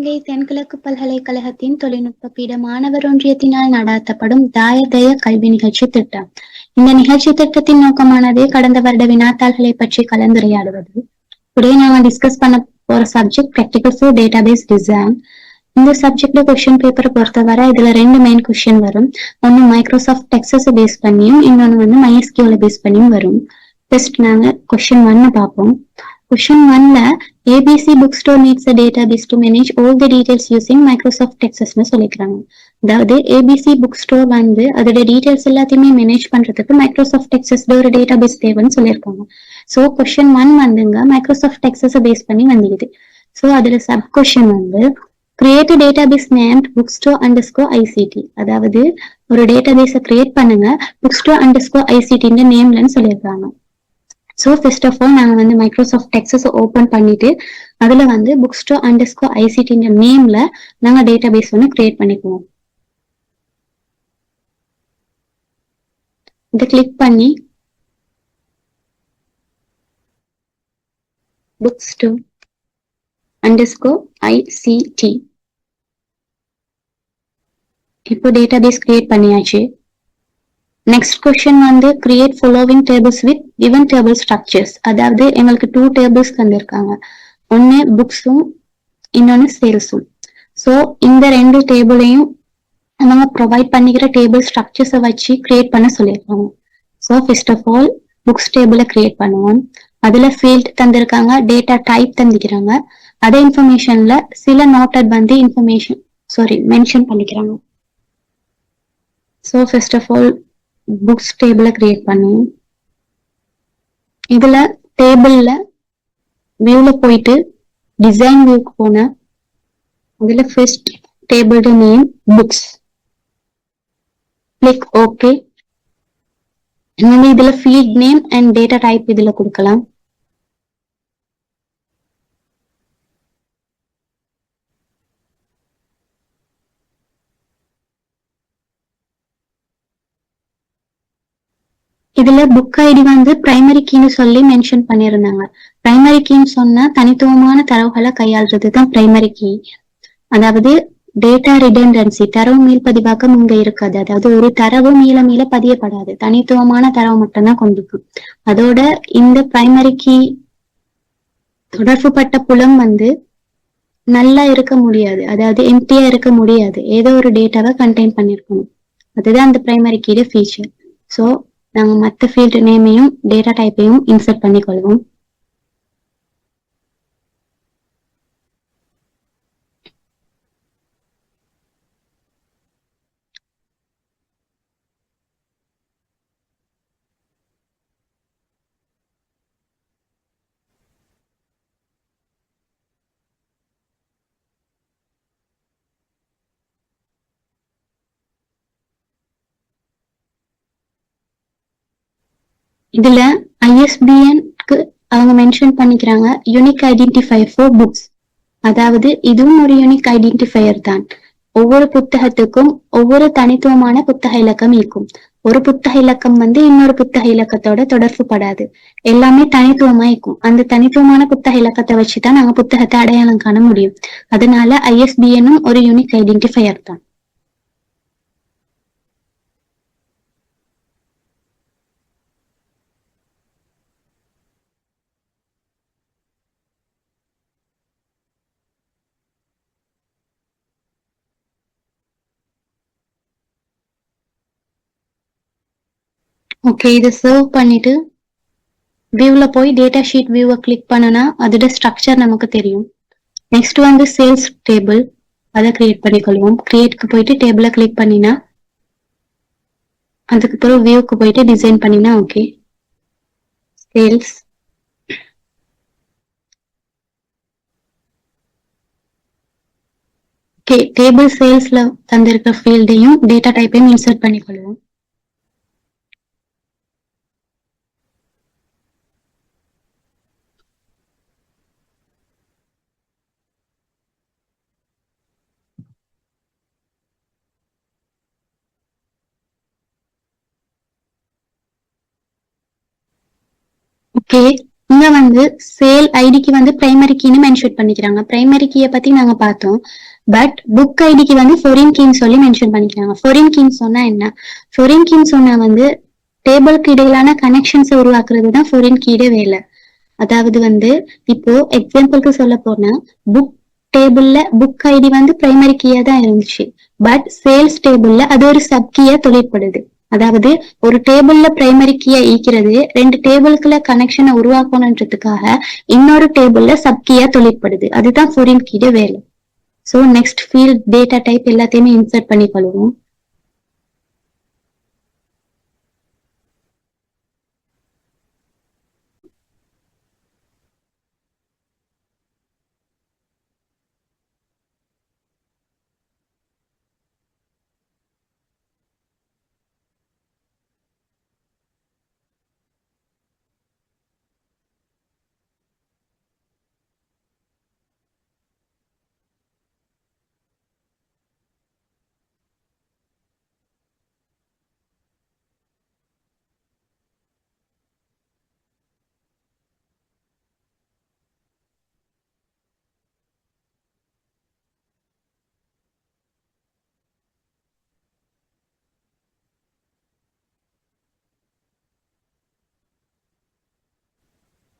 இலங்கை தென்கிழக்கு பல்கலைக்கழகத்தின் தொழில்நுட்ப பீட மாணவர் ஒன்றியத்தினால் நடாத்தப்படும் தாயதய கல்வி நிகழ்ச்சி திட்டம். இந்த நிகழ்ச்சி திட்டத்தின் நோக்கமானது கடந்த வருட வினாத்தாள்களை பற்றி கலந்துரையாடுவது. டுடே நாம டிஸ்கஸ் பண்ண போற subject practical for database design. இந்த சப்ஜெக்ட் கொஸ்டின் பேப்பரை பொறுத்தவரை இதுல 2 மெயின் கொஸ்டின் வரும். ஒன்னு மைக்ரோசாஃப்ட் டெக்ஸஸ் பேஸ் பண்ணியும் இன்னொன்னு வந்து MySQL பேஸ் பண்ணியும் வரும். ஃபர்ஸ்ட் நாங்க கொஸ்டின் 1 பார்ப்போம். Question 1ல ABC Bookstore needs a database to manage all the details using Microsoft Accessன்னு சொல்லிக்கிறாங்க. அதாவது ABC Bookstore வந்து அதோட டீடைல்ஸ் எல்லாத்தையுமே மேனேஜ் பண்றதுக்கு மைக்ரோசாஃப்ட் எக்ஸஸ்ல ஒரு டேட்டாபேஸ் தேவைன்னு சொல்லியிருக்காங்க. ஸோ கொஸ்டின் 1 வந்துங்க மைக்ரோசாஃப்ட் எக்ஸஸ் பேஸ் பண்ணி வந்துடுது. ஸோ அதுல சப் கொஸ்டின் வந்து கிரியேட் டேட்டாபேஸ் நேம்ட் bookstore_ICT. அதாவது ஒரு டேட்டாபேஸை கிரியேட் பண்ணுங்க bookstore_ICT நேம்லன்னு சொல்லியிருக்காங்க. ஸோ ஃபர்ஸ்ட் ஆஃப் ஆல் நாங்கள் வந்து மைக்ரோசாஃப்ட் டெக்ஸஸ் ஓப்பன் பண்ணிட்டு அதில் வந்து bookstore_ICT நேம்ல நாங்கள் டேட்டாபேஸ் ஒன்று கிரியேட் பண்ணிக்குவோம். இதை கிளிக் பண்ணி bookstore_ICT இப்போ டேட்டாபேஸ் கிரியேட் பண்ணியாச்சு. நெக்ஸ்ட் கொஸ்டின் வந்து create following tables with given table structures. அதாவது எங்களுக்கு 2 டேபிள்ஸ் தந்திருக்காங்க. ஒன்னு புக்ஸும் இன்னொன்னு சேல்ஸும். ஸோ இந்த 2 டேபிளையும் அவங்க ப்ரொவைட் பண்ணிக்கிற டேபிள் ஸ்ட்ரக்சர்ஸை வச்சு கிரியேட் பண்ண சொல்லியிருக்காங்க. So first of all books டேபிளை கிரியேட் பண்ணுவோம். அதுல ஃபீல்ட் தந்திருக்காங்க, டேட்டா டைப் தந்திக்கிறாங்க. அதே இன்ஃபர்மேஷன்ல சில நோட்டட் வந்து மென்ஷன் பண்ணிக்கிறாங்க. So first of all books டேபிளை கிரியேட் பண்ணுவோம். இதுல டேபிள்ல வியூல போயிட்டு டிசைன் வியூக்கு போன அதுல ஃபர்ஸ்ட் டேபிளோட நேம் புக்ஸ். Click okay. இதுல field name and data type இதுல கொடுக்கலாம். இதுல புக் ஐடி வந்து பிரைமரி கீன்னு சொல்லி மென்ஷன் பண்ணியிருந்தாங்க. பிரைமரி கீன்னு சொன்னா தனித்துவமான தரவுகளை கையாளுறதுதான் பிரைமரி கீ. அதாவது டேட்டா ரிடண்டன்சி, தரவு மீள் பதிவாக்கம் இங்க இருக்காது. அதாவது ஒரு தரவு மீள பதியப்படாது, தனித்துவமான தரவு மட்டும்தான் கொண்டிருக்கும். அதோட இந்த பிரைமரி கீ தொடர்புபட்ட புலம் வந்து நல்லா இருக்க முடியாது, அதாவது எம்டியா இருக்க முடியாது, ஏதோ ஒரு டேட்டாவை கண்டெயின் பண்ணிருக்கணும். அதுதான் அந்த பிரைமரி கீட ஃபீச்சர். ஸோ நாங்க மற்ற ஃபீல்ட் நேமையும் டேட்டா டைப்பையும் இன்சர்ட் பண்ணிக்கொள்வோம். இதுல ISBNக்கு அவங்க மென்ஷன் பண்ணிக்கிறாங்க யூனிக் ஐடென்டிஃபையர் ஃபார் புக்ஸ். அதாவது இதுவும் ஒரு யூனிக் ஐடென்டிஃபையர் தான். ஒவ்வொரு புத்தகத்துக்கும் ஒவ்வொரு தனித்துவமான புத்தக இலக்கம் இருக்கும். ஒரு புத்தக இலக்கம் வந்து இன்னொரு புத்தக இலக்கத்தோட தொடர்பு படாது, எல்லாமே தனித்துவமா இருக்கும். அந்த தனித்துவமான புத்தக இலக்கத்தை வச்சுதான் நாங்க புத்தகத்தை அடையாளம் காண முடியும். அதனால ISBNும் ஒரு யூனிக் ஐடென்டிஃபையர் தான். ஓகே, இதை சர்வ் பண்ணிட்டு வியூல போய் டேட்டா ஷீட் வியூவை கிளிக் பண்ணனா அதோட ஸ்ட்ரக்சர் நமக்கு தெரியும். நெக்ஸ்ட் வந்து சேல்ஸ் டேபிள், அதை கிரியேட் பண்ணிக்கொள்வோம். கிரியேட்க்கு போயிட்டு டேபிளை கிளிக் பண்ணினா அதுக்கு பிறகு வியூக்கு போயிட்டு டிசைன் பண்ணினா ஓகே. சேல்ஸ் ஓகே, டேபிள் சேல்ஸ்ல தந்திருக்க ஃபீல்டையும் டேட்டா டைப்பையும் இன்சர்ட் பண்ணிக்கொள்வோம். ஓகே, இங்க வந்து சேல் ஐடிக்கு வந்து பிரைமரி கீன்னு மென்ஷன் பண்ணிக்கிறாங்க. பிரைமரி கீயை பத்தி நாங்க பார்த்தோம். பட் புக் ஐடிக்கு வந்து ஃபொரின் கீன்னு சொல்லி மென்ஷன் பண்ணிக்கிறாங்க. ஃபொரின் கீன்னு சொன்னா என்ன? ஃபொரின் கீன்னு சொன்னா வந்து டேபிளுக்கு இடையிலான கனெக்ஷன்ஸ் உருவாக்குறது தான் ஃபொரின் கீயோட வேலை. அதாவது வந்து இப்போ எக்ஸாம்பிளுக்கு சொல்ல போனா புக் டேபிள்ல புக் ஐடி வந்து பிரைமரி கீயா தான் இருந்துச்சு. பட் சேல்ஸ் டேபிள்ல அது ஒரு சப் கீயா தொழிற்படுது. அதாவது ஒரு டேபிள்ல பிரைமரி கீயா ஈக்கிறது ரெண்டு டேபிளுக்குள்ள கனெக்ஷனை உருவாக்கணுன்றதுக்காக இன்னொரு டேபிள்ல சப் கீயா தொழிற்படுது. அதுதான் ஃபொரின் கீயோட வேலை. So next field data type எல்லாத்தையுமே இன்சர்ட் பண்ணி கொள்வோம்.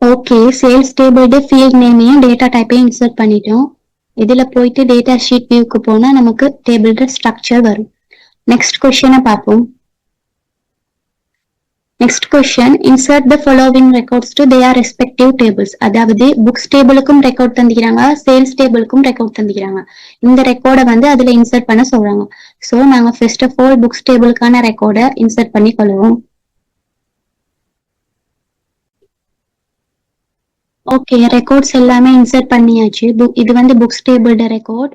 ஓகே, சேல்ஸ் டேபிளோட ஃபீல்ட் நேமையும் டேட்டா டைப்பையும் இன்சர்ட் பண்ணிட்டோம். இதுல போயிட்டு டேட்டா ஷீட் வியூக்கு போனா நமக்கு டேபிளோட ஸ்ட்ரக்சர் வரும். நெக்ஸ்ட் கொஸ்டினை பார்ப்போம். Next question, insert the following records to their respective tables. அதாவது புக்ஸ் டேபிளுக்கும் ரெக்கார்ட் தந்திக்கிறாங்க, சேல்ஸ் டேபிளுக்கும் ரெக்கார்ட் தந்திக்கிறாங்க. இந்த ரெக்கார்டை வந்து அதுல இன்சர்ட் பண்ண சொல்றாங்க. ஸோ நாங்க ஃபர்ஸ்ட் ஆஃப் ஆல் புக்ஸ் டேபிளுக்கான ரெக்கார்டை இன்சர்ட் பண்ணி கொள்வோம். ஓகே, ரெக்கார்ட்ஸ் எல்லாமே இன்சர்ட் பண்ணியாச்சு. இது வந்து புக்ஸ் டேபிளோட ரெக்கார்ட்,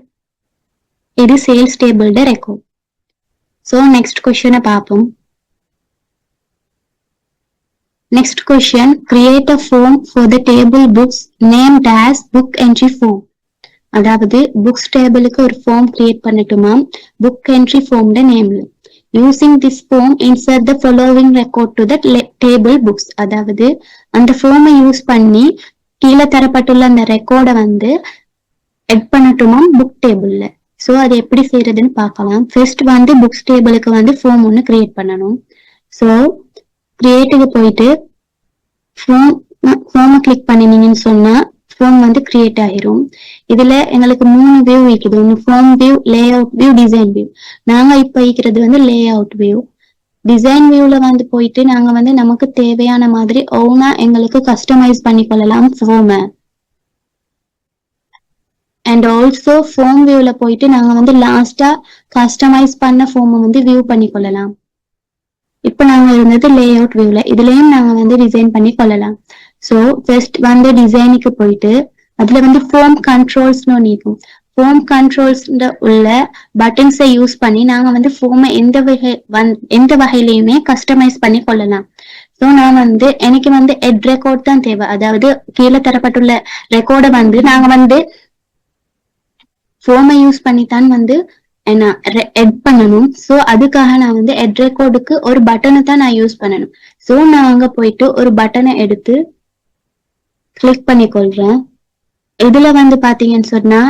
இது சேல்ஸ் டேபிளோட ரெக்கார்ட். ஸோ நெக்ஸ்ட் கொஸ்டினை பார்ப்போம். Next question, create a form for the table books named as book entry form. அதாவது புக்ஸ் டேபிளுக்கு ஒரு ஃபார்ம் கிரியேட் பண்ணட்டுமா, புக் என்ட்ரி ஃபார்ம்ல நேம்ல. Using this form insert the following record to the table books. அதாவது அந்த ஃபார்மை யூஸ் பண்ணி கீழே தரப்பட்டுள்ள அந்த ரெக்கார்டை வந்து எட் பண்ணட்டுமா புக் டேபிள்ல. ஸோ அது எப்படி செய்யறதுன்னு பார்க்கலாம். ஃபர்ஸ்ட் வந்து புக்ஸ் டேபிளுக்கு வந்து ஃபார்ம் ஒன்று கிரியேட் பண்ணணும். ஸோ கிரியேட்டுக்கு போயிட்டு ஃபார்மை கிளிக் பண்ணினீங்கன்னு சொன்னா ஃபார்ம் வந்து கிரியேட் ஆயிரும். இதுல எங்களுக்கு 3 வியூ இருக்குது. ஒன்று form view, layout view, design view. நாங்க இப்ப இருக்கிறது வந்து லே அவுட் வியூ. டிசைன் வியூல வந்து போயிட்டு நாங்க வந்து நமக்கு தேவையான மாதிரி ஓனா எங்களுக்கு கஸ்டமைஸ் பண்ணி கொள்ளலாம் ஃபார்மை. அண்ட் ஆல்சோ ஃபார்ம் வியூல போயிட்டு நாங்க வந்து லாஸ்டா கஸ்டமைஸ் பண்ண ஃபார்மை வந்து வியூ பண்ணி கொள்ளலாம். இப்ப நாங்க இருந்தது லே அவுட் வியூல. இதுலயும் நாங்க வந்து டிசைன் பண்ணி கொள்ளலாம். ஸோ ஃபர்ஸ்ட் வந்து டிசைனுக்கு போயிட்டு அதுல வந்து ஃபார்ம் கண்ட்ரோல்ஸ்னு ஒன்று இருக்கும். ஃபார்ம் கண்ட்ரோல்ஸ் உள்ள பட்டன்ஸை யூஸ் பண்ணி நாங்க வந்து ஃபார்மை எந்த வகையிலையுமே கஸ்டமைஸ் பண்ணி கொள்ளலாம். ஸோ நான் வந்து எனக்கு வந்து எட் ரெக்கார்ட் தான் தேவை. அதாவது கீழே தரப்பட்டுள்ள ரெக்கார்டை வந்து நாங்க வந்து ஃபார்மை யூஸ் பண்ணித்தான் வந்து என்ன எட் பண்ணணும். ஸோ அதுக்காக நான் வந்து எட் ரெக்கார்டுக்கு ஒரு பட்டனை தான் நான் யூஸ் பண்ணணும். ஸோ நான் அங்க போயிட்டு ஒரு பட்டனை எடுத்து கிளிக் பண்ணி கொள்றேன். இதுல வந்து பாத்தீங்கன்னு சொன்னா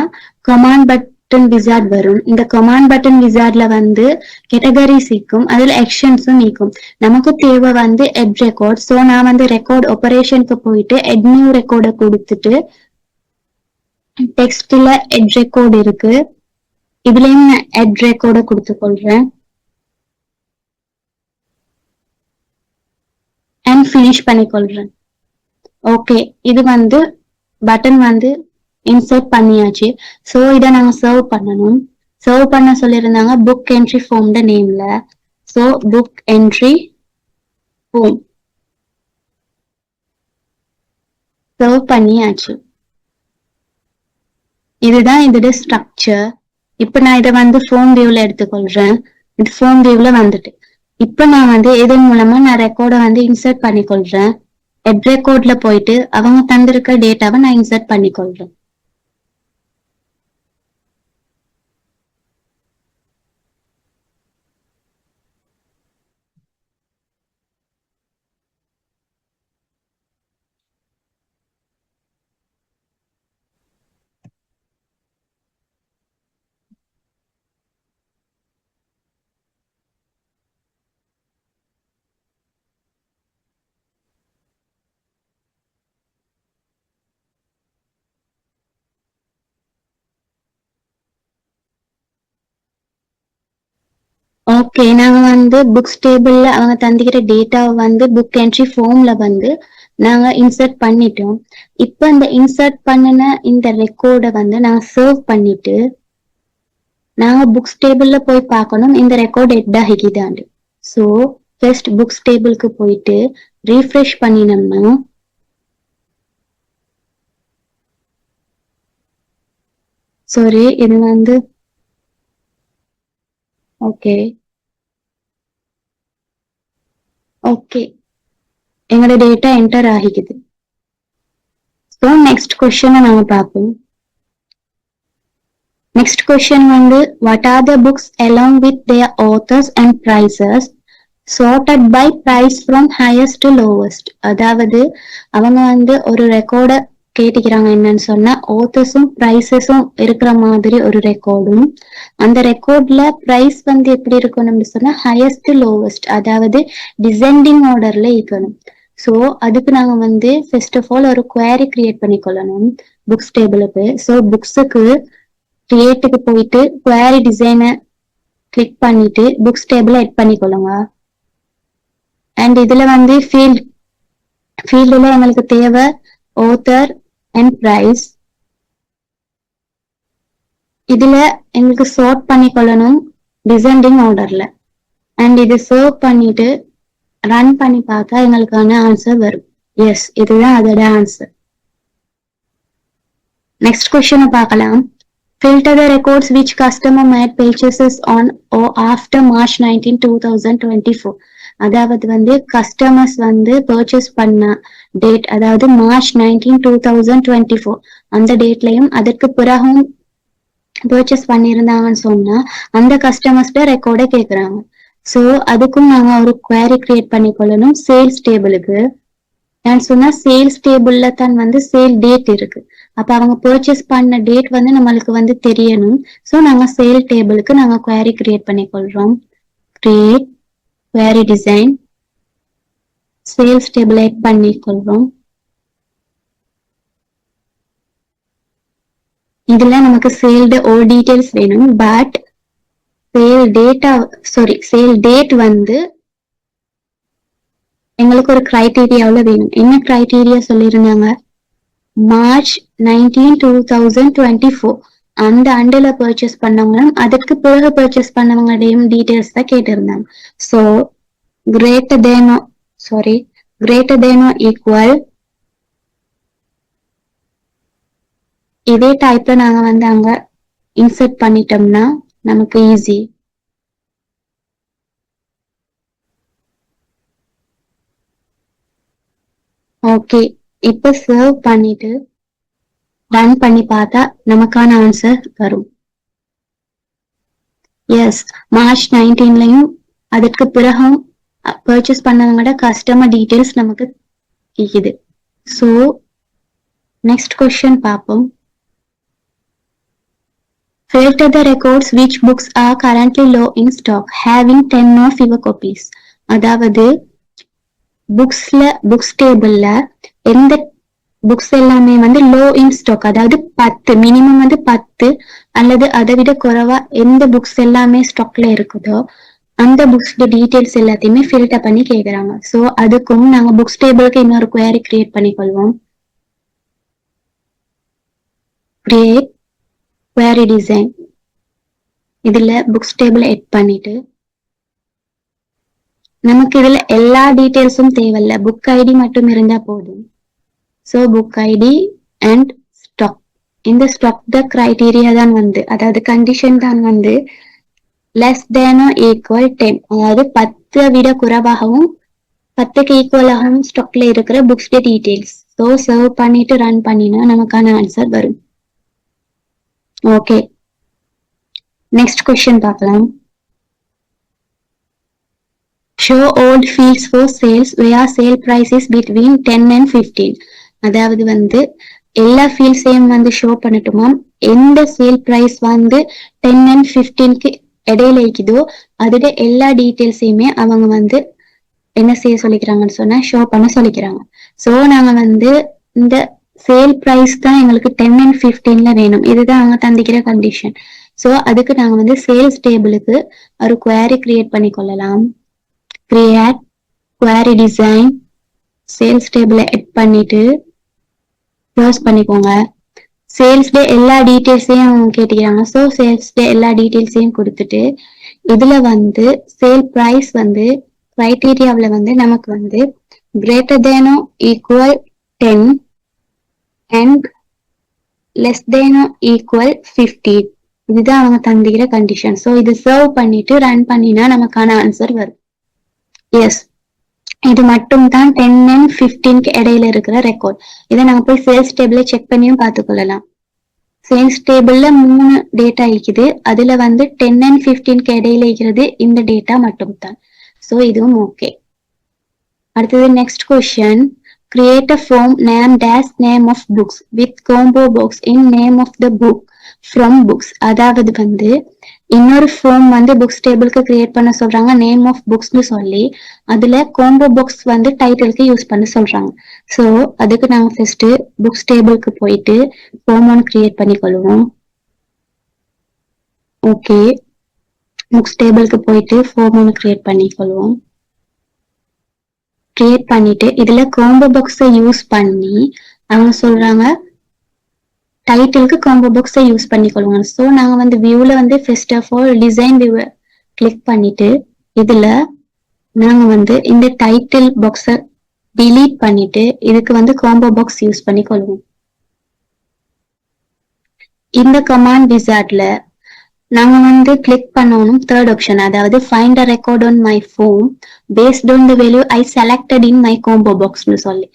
கமாண்ட் பட்டன் விசார்ட் வரும். இந்த கமாண்ட் பட்டன் விசார்ட்ல வந்து கேட்டகரிஸ் இருக்கும், அதுல ஆக்ஷன்ஸும் நீக்கும். நமக்கு தேவை வந்து எட் ரெக்கார்ட். ஸோ நான் வந்து ரெக்கார்ட் ஆபரேஷனுக்கு போயிட்டு எட் நியூ ரெக்கார்டை கொடுத்துட்டு டெக்ஸ்ட்ல எட் ரெக்கார்ட் இருக்கு, இதுலயும் நான் எட் ரெக்கார்டை கொடுத்து கொள்றேன் அண்ட் ஃபினிஷ் பண்ணி கொள்றேன். ஓகே, இது வந்து பட்டன் வந்து இன்சர்ட் பண்ணியாச்சு. ஸோ இதை நாங்க சர்வ் பண்ணணும். சர்வ் பண்ண சொல்லியிருந்தாங்க புக் என்ட்ரி ஃபார்ம்ட நேம்ல. So book entry form save பண்ணியாச்சு. இதுதான் இதோட ஸ்ட்ரக்சர். இப்ப நான் இதை வந்து ஃபார்ம் வியூல எடுத்துக்கொள்றேன். இது ஃபார்ம் வியூல வந்துட்டு இப்ப நான் வந்து இதன் மூலமா நான் ரெக்கார்டை வந்து இன்சர்ட் பண்ணிக்கொள்றேன். எட் ரெக்கார்ட்ல போயிட்டு அவங்க தந்திருக்க டேட்டாவை நான் இன்சர்ட் பண்ணிக்கொள்றேன். ஓகே, நாங்க வந்து புக்ஸ் டேபிள்ல அவங்க தந்துக்கிற டேட்டாவை வந்து புக் என்ட்ரி ஃபார்ம்ல வந்து நாங்க இன்சர்ட் பண்ணிட்டோம். இப்ப இந்த இன்சர்ட் பண்ணின இந்த ரெக்கார்டை வந்து நாங்க சர்வ் பண்ணிட்டு நாங்க புக்ஸ் டேபிள்ல போய் பார்க்கணும் இந்த ரெக்கார்ட் எட் ஆகிக்குதாண்டு. ஸோ ஃபர்ஸ்ட் புக்ஸ் டேபிளுக்கு போயிட்டு ரீஃப்ரெஷ் பண்ணினோம்னா சாரி இது வந்து ஓகே ஓகே எங்களோட டேட்டா என்டர் ஆகிக்குது. ஸோ நெக்ஸ்ட் கொஸ்டினை நாங்க பார்ப்போம். நெக்ஸ்ட் கொஸ்டின் வந்து what are the books along with their authors and prices sorted by price from highest to lowest. அதாவது அவங்க வந்து ஒரு ரெக்கார்ட கேட்டுக்கிறாங்க, என்னன்னு சொன்னா ஆத்தர்ஸும் பிரைசஸும் இருக்கிற மாதிரி ஒரு ரெக்கார்டும், அந்த ரெக்கார்ட்ல பிரைஸ் வந்து எப்படி இருக்கணும்னு சொன்னா ஹையஸ்ட் லோவஸ்ட், அதாவது டிசெண்டிங் ஆர்டர்ல இருக்கணும். ஸோ அதுக்கு நாங்க வந்து ஃபர்ஸ்ட் ஆஃப் ஆல் ஒரு குவாரி கிரியேட் பண்ணிக்கொள்ளணும் புக்ஸ் டேபிளுக்கு. ஸோ புக்ஸுக்கு கிரியேட்டுக்கு போயிட்டு குவாரி டிசைனை கிளிக் பண்ணிட்டு புக்ஸ் டேபிள எட் பண்ணிக்கொள்ளுங்க. அண்ட் இதுல வந்து ஃபீல்டுல எங்களுக்கு தேவை ஆத்தர் அண்ட் பிரைஸ். இதுல எங்களுக்கு சோர்ட் பண்ணிக்கொள்ளணும் டிசெண்டிங் ஆர்டர்ல. அண்ட் இது சர்வ் பண்ணிட்டு ரன் பண்ணி பார்த்தா எங்களுக்கான ஆன்சர் வரும். எஸ், இதுதான் அதோட ஆன்சர். நெக்ஸ்ட் கொஸ்டினை பார்க்கலாம். Filter the records which customer made purchases on or after March 19, 2024. அதாவது வந்து கஸ்டமர்ஸ் வந்து பர்ச்சேஸ் பண்ண டேட், அதாவது March 19, 2024 அந்த டேட்லயும் அதற்கு பிறகும் பர்ச்சேஸ் பண்ணியிருந்தாங்கன்னு சொன்னா அந்த கஸ்டமர்ஸ்ட ரெக்கார்டை கேட்குறாங்க. ஸோ அதுக்கும் நாங்க ஒரு குவாரி கிரியேட் பண்ணிக்கொள்ளணும் சேல்ஸ் டேபிளுக்கு. நான் சொன்னா சேல்ஸ் டேபிள்ல தான் வந்து சேல் டேட் இருக்கு. அப்ப அவங்க பர்ச்சேஸ் பண்ண டேட் வந்து நம்மளுக்கு வந்து தெரியணும். ஸோ நாங்க சேல் டேபிளுக்கு நாங்க குவாரி கிரியேட் பண்ணிக்கொள்றோம். Create query design sales table add பண்ணிக்கொள்றோம். இதுல நமக்கு சேல்டு ஓ டீடைல்ஸ் வேணும். பட் சேல் டேட் வந்து எங்களுக்கு ஒரு கிரைட்டீரியாவில் வேணும். என்ன கிரைட்டீரியா சொல்லியிருந்தாங்க? March 19, 2024 அந்த ஆண்டுல பர்ச்சேஸ் பண்ணவங்களும் அதுக்கு பிறகு பர்ச்சேஸ் பண்ணவங்களையும் டீடைல்ஸ் தான் கேட்டிருந்தாங்க. ஸோ கிரேட்டர் தேனோ ஈக்குவல் இதே டைப்ல நாங்க வந்து அங்க இன்சர்ட் பண்ணிட்டோம்னா நமக்கு ஈஸி. ஓகே, இப்ப சர்வ் பண்ணிட்டு ரன் பண்ணி பார்த்தா நமக்கான ஆன்சர் வரும். எஸ், March 19லயும் அதற்கு பிறகும் பர்ச்சேஸ் பண்ணவங்களோட கஸ்டமர் டீடைல்ஸ் நமக்கு இருக்குது. ஸோ நெக்ஸ்ட் கொஸ்டின் பார்ப்போம். Filter the records which books are currently low in stock having 10 or fewer copies. அதாவது புக்ஸ் டேபிள்ல எந்த புக்ஸ் எல்லாமே வந்து லோ இன் ஸ்டாக், அதாவது 10 மினிமம் வந்து 10 அல்லது அதை விட குறைவா எந்த புக்ஸ் எல்லாமே ஸ்டாக்ல இருக்குதோ அந்த புக்ஸ் டீடைல்ஸ் எல்லாத்தையுமே ஃபில்டர் பண்ணி கேக்குறாங்க. ஸோ அதுக்கும் நாங்க புக்ஸ் டேபிளுக்கு இன்னொரு குவாரி கிரியேட் பண்ணிக்கொள்வோம். கிரியேட் குவாரி டிசைன் இதுல புக்ஸ் டேபிள் எட் பண்ணிட்டு நமக்கு இதுல எல்லா டீடைல்ஸும் தேவையில்ல, புக் ஐடி மட்டும் இருந்தா போதும். So book ID and stock, இந்த ஸ்டாக் த கிரைட்டீரியா தான் வந்து, அதாவது கண்டிஷன் தான் வந்து லெஸ் தேனோ ஈக்குவல் 10, அதாவது 10 விட குறைவாகவும் 10க்கு ஈக்குவலாகவும் ஸ்டாக்ல இருக்கிற புக்ஸ் டீடைல்ஸ். ஸோ சர்வ் பண்ணிட்டு ரன் பண்ணினா நமக்கான ஆன்சர் வரும். ஓகே, நெக்ஸ்ட் கொஸ்டின் பார்க்கலாம். Show all fields for sales where sale price is between 10 and 15. அதாவது வந்து எல்லா ஃபீல்ட்ஸையும் வந்து ஷோ பண்ணட்டுமா, எந்த சேல் பிரைஸ் வந்து 10 and 15க்கு இடையில இருக்குதோ அதோட எல்லா டீட்டெயில்ஸையுமே அவங்க வந்து என்ன செய்ய சொல்லிக்கிறாங்கன்னு சொன்னா ஷோ பண்ண சொல்லிக்கிறாங்க. ஸோ நாங்க வந்து இந்த சேல் பிரைஸ் தான் எங்களுக்கு 10 and 15ல வேணும். இதுதான் அவங்க தந்திக்கிற கண்டிஷன். சோ அதுக்கு நாங்க வந்து சேல்ஸ் டேபிளுக்கு ஒரு குவாரி கிரியேட் பண்ணி கொள்ளலாம். கிரியேட் குவாரி டிசைன் சேல்ஸ் டேபிள எட் பண்ணிட்டு க்ளோஸ் பண்ணிக்கோங்க. சேல்ஸ் டே எல்லா டீட்டெயில்ஸையும் கேட்டுக்கிறாங்க. ஸோ சேல்ஸ் டே எல்லா டீட்டெயில்ஸையும் கொடுத்துட்டு இதுல வந்து சேல் பிரைஸ் வந்து கிரைட்டீரியாவில் வந்து நமக்கு வந்து greater than or equal 10 and less than or equal 15. இதுதான் அவங்க தந்திக்கிற கண்டிஷன். ஸோ இது சர்வ் பண்ணிட்டு ரன் பண்ணினா நமக்கான ஆன்சர் வரும். எஸ், இது மட்டும் தான் 10 and 15க்கு இடையில இருக்கிற ரெக்கார்ட். இதை நாங்க போய் சேல்ஸ் டேபிள செக் பண்ணியும் பார்த்துக்கொள்ளலாம். சேல்ஸ் டேபிள்ல 3 டேட்டா இருக்குது. அதுல வந்து 10 and 15க்கு இடையில இருக்கிறது இந்த டேட்டா மட்டும் தான். ஸோ இதுவும் ஓகே. அடுத்தது next question. Create a form named as name of books with combo box in name of the book from books. அதாவது வந்து இன்னொரு ஃபார்ம் வந்து புக்ஸ் டேபிளுக்கு கிரியேட் பண்ண சொல்றாங்க, நேம் ஆஃப் புக்ஸ்னு சொல்லி. அதுல கோம்போ பாக்ஸ் வந்து டைட்டிலுக்கு யூஸ் பண்ண சொல்றாங்க. ஸோ அதுக்கு நாங்க ஃபர்ஸ்ட் புக்ஸ் டேபிளுக்கு போயிட்டு ஃபார்ம் ஒன்று கிரியேட் பண்ணிக்கொள்வோம். ஓகே, புக்ஸ் டேபிளுக்கு போயிட்டு ஃபார்ம் ஒன்று கிரியேட் பண்ணிக்கொள்வோம். கிரியேட் பண்ணிட்டு இதுல கோம்போ பாக்ஸை யூஸ் பண்ணி அவங்க சொல்றாங்க டைட்டிலுக்கு காம்போ பாக்ஸை யூஸ் பண்ணிக்கொள்வாங்க. ஸோ நாங்க வந்து வியூல வந்து first of all design view click பண்ணிட்டு இதுல நாங்க வந்து இந்த டைட்டில் பாக்ஸை டிலீட் பண்ணிட்டு இதுக்கு வந்து காம்போ பாக்ஸ் யூஸ் பண்ணிக்கொள்வோம். இந்த கமாண்ட் விசார்ட்ல நாங்க வந்து கிளிக் பண்ணணும் தேர்ட் ஆப்ஷன், அதாவது find a record on my form based on the value I selected in my combo பாக்ஸ்னு சொல்லி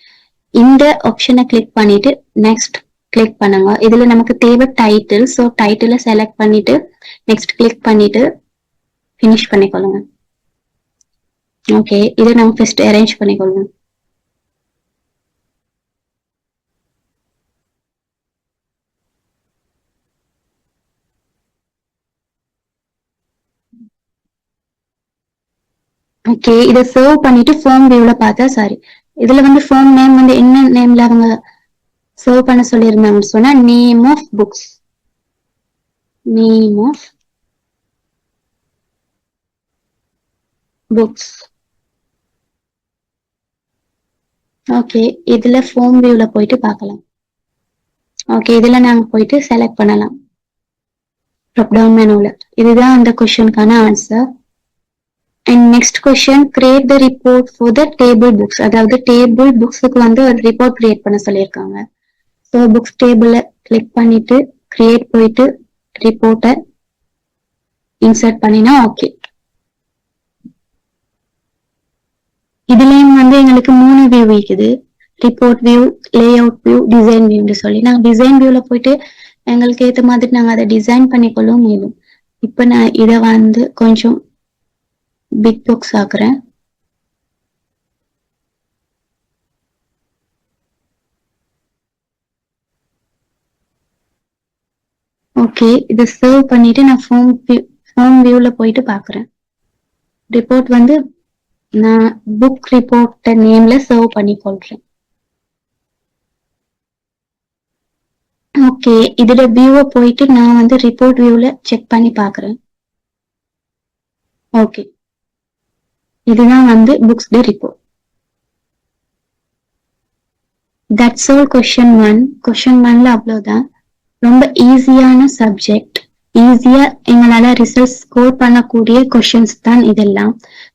இந்த ஆப்ஷனை கிளிக் பண்ணிட்டு நெக்ஸ்ட் கிளிக் பண்ணுங்க. இதுல நமக்கு தேவை டைட்டில். ஸோ டைட்டில செலக்ட் பண்ணிட்டு நெக்ஸ்ட் கிளிக் பண்ணிட்டு ஃபினிஷ் பண்ணிக்கொள்ளுங்க. ஓகே, இதை நம்ம ஃபர்ஸ்ட் அரேஞ்ச் பண்ணிக்கொள்வோம். ஓகே, இதை சர்வ் பண்ணிட்டு ஃபார்ம் வியூல பார்த்தா சாரி இதுல வந்து ஃபார்ம் நேம் வந்து என்ன நேம்ல அவங்க சர்வ் பண்ண சொல்லியிருந்தாங்கன்னு சொன்னா name of books, name of books. Okay, இதுல ஃபார்ம் வியூல போயிட்டு பார்க்கலாம். ஓகே, இதுல நாங்க போயிட்டு செலக்ட் பண்ணலாம் ட்ராப் டவுன் மெனுல. இதுதான் அந்த கொஸ்டினுக்கான answer. And next question, create the report for the table books. அதாவது டேபிள் புக்ஸுக்கு வந்து ஒரு ரிப்போர்ட் கிரியேட் பண்ண சொல்லியிருக்காங்க. ஸோ புக்ஸ் டேபிள கிளிக் பண்ணிட்டு கிரியேட் போயிட்டு ரிப்போர்ட்டை இன்சர்ட் பண்ணினா ஓகே. இதுலயும் வந்து எங்களுக்கு 3 வியூ இருக்குது, report view, layout view, design வியூன்னு சொல்லி. நாங்க டிசைன் வியூல போயிட்டு எங்களுக்கு ஏற்ற மாதிரி நாங்க அதை டிசைன் பண்ணிக்கொள்ளவும் மேலும். இப்ப நான் இதை வந்து கொஞ்சம் பிக் பாக்ஸ் ஆக்குறேன். ஓகே, இதை சர்வ் பண்ணிட்டு நான் ஃபார்ம் வியூல போயிட்டு பாக்குறேன். ரிப்போர்ட் வந்து நான் புக் ரிப்போர்ட் நேம்ல சர்வ் பண்ணி கொள்றேன். ஓகே, இதோட வியூவை போயிட்டு நான் வந்து ரிப்போர்ட் வியூல செக் பண்ணி பாக்குறேன். ஓகே, இதுதான் வந்து books the report. That's all question 1. Question 1ல அவ்வளவுதான். ரொம்ப ஈஸியான சப்ஜெக்ட், ஈஸியா எங்களால ரிசல்ட் ஸ்கோர் பண்ணக்கூடிய கொஸ்டின்ஸ் தான் இதெல்லாம்.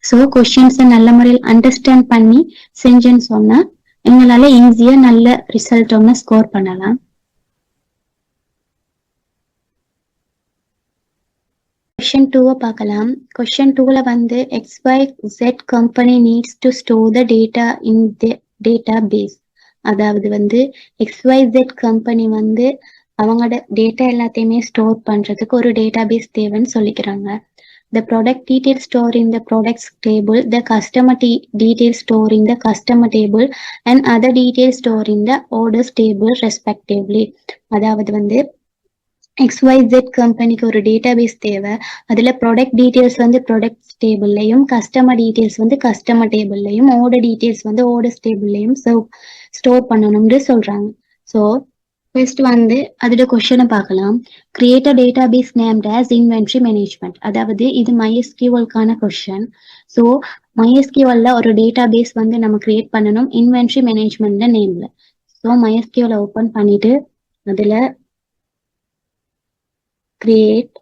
ஸோ கொஸ்டின்ஸை நல்ல முறையில் அண்டர்ஸ்டாண்ட் பண்ணி செஞ்சேன்னு சொன்னா எங்களால ஈஸியா நல்ல ரிசல்ட் ஒன்று ஸ்கோர் பண்ணலாம். கொஸ்டின் 2 பார்க்கலாம். கொஸ்டின் 2ல வந்து XYZ company needs to store the data in the database. அதாவது வந்து XYZ கம்பெனி வந்து அவங்களோட டேட்டா எல்லாத்தையுமே ஸ்டோர் பண்றதுக்கு ஒரு டேட்டாபேஸ் தேவைன்னு சொல்லிக்கிறாங்க. The product details store in the products table, the customer details store in the customer table and other details store in the orders table respectively. அதாவது வந்து XYZ கம்பெனிக்கு ஒரு டேட்டாபேஸ் தேவை. அதுல ப்ராடக்ட் டீடைல்ஸ் வந்து ப்ராடக்ட் டேபிள்லையும், கஸ்டமர் டீடைல்ஸ் வந்து customer டேபிள்லையும், order details வந்து orders டேபிள்லையும் store பண்ணணும்னு சொல்றாங்க. ஸோ ஃபர்ஸ்ட் வந்து அதோட கொஸ்டினை பார்க்கலாம். Create a database named as inventory management. அதாவது இது MySQL-க்கான கொஸ்டின். ஸோ MySQL-ல ஒரு டேட்டாபேஸ் வந்து நம்ம கிரியேட் பண்ணணும் இன்வென்ட்ரி மேனேஜ்மெண்ட் நேம்ல. ஸோ MySQL ஓப்பன் பண்ணிட்டு அதுல create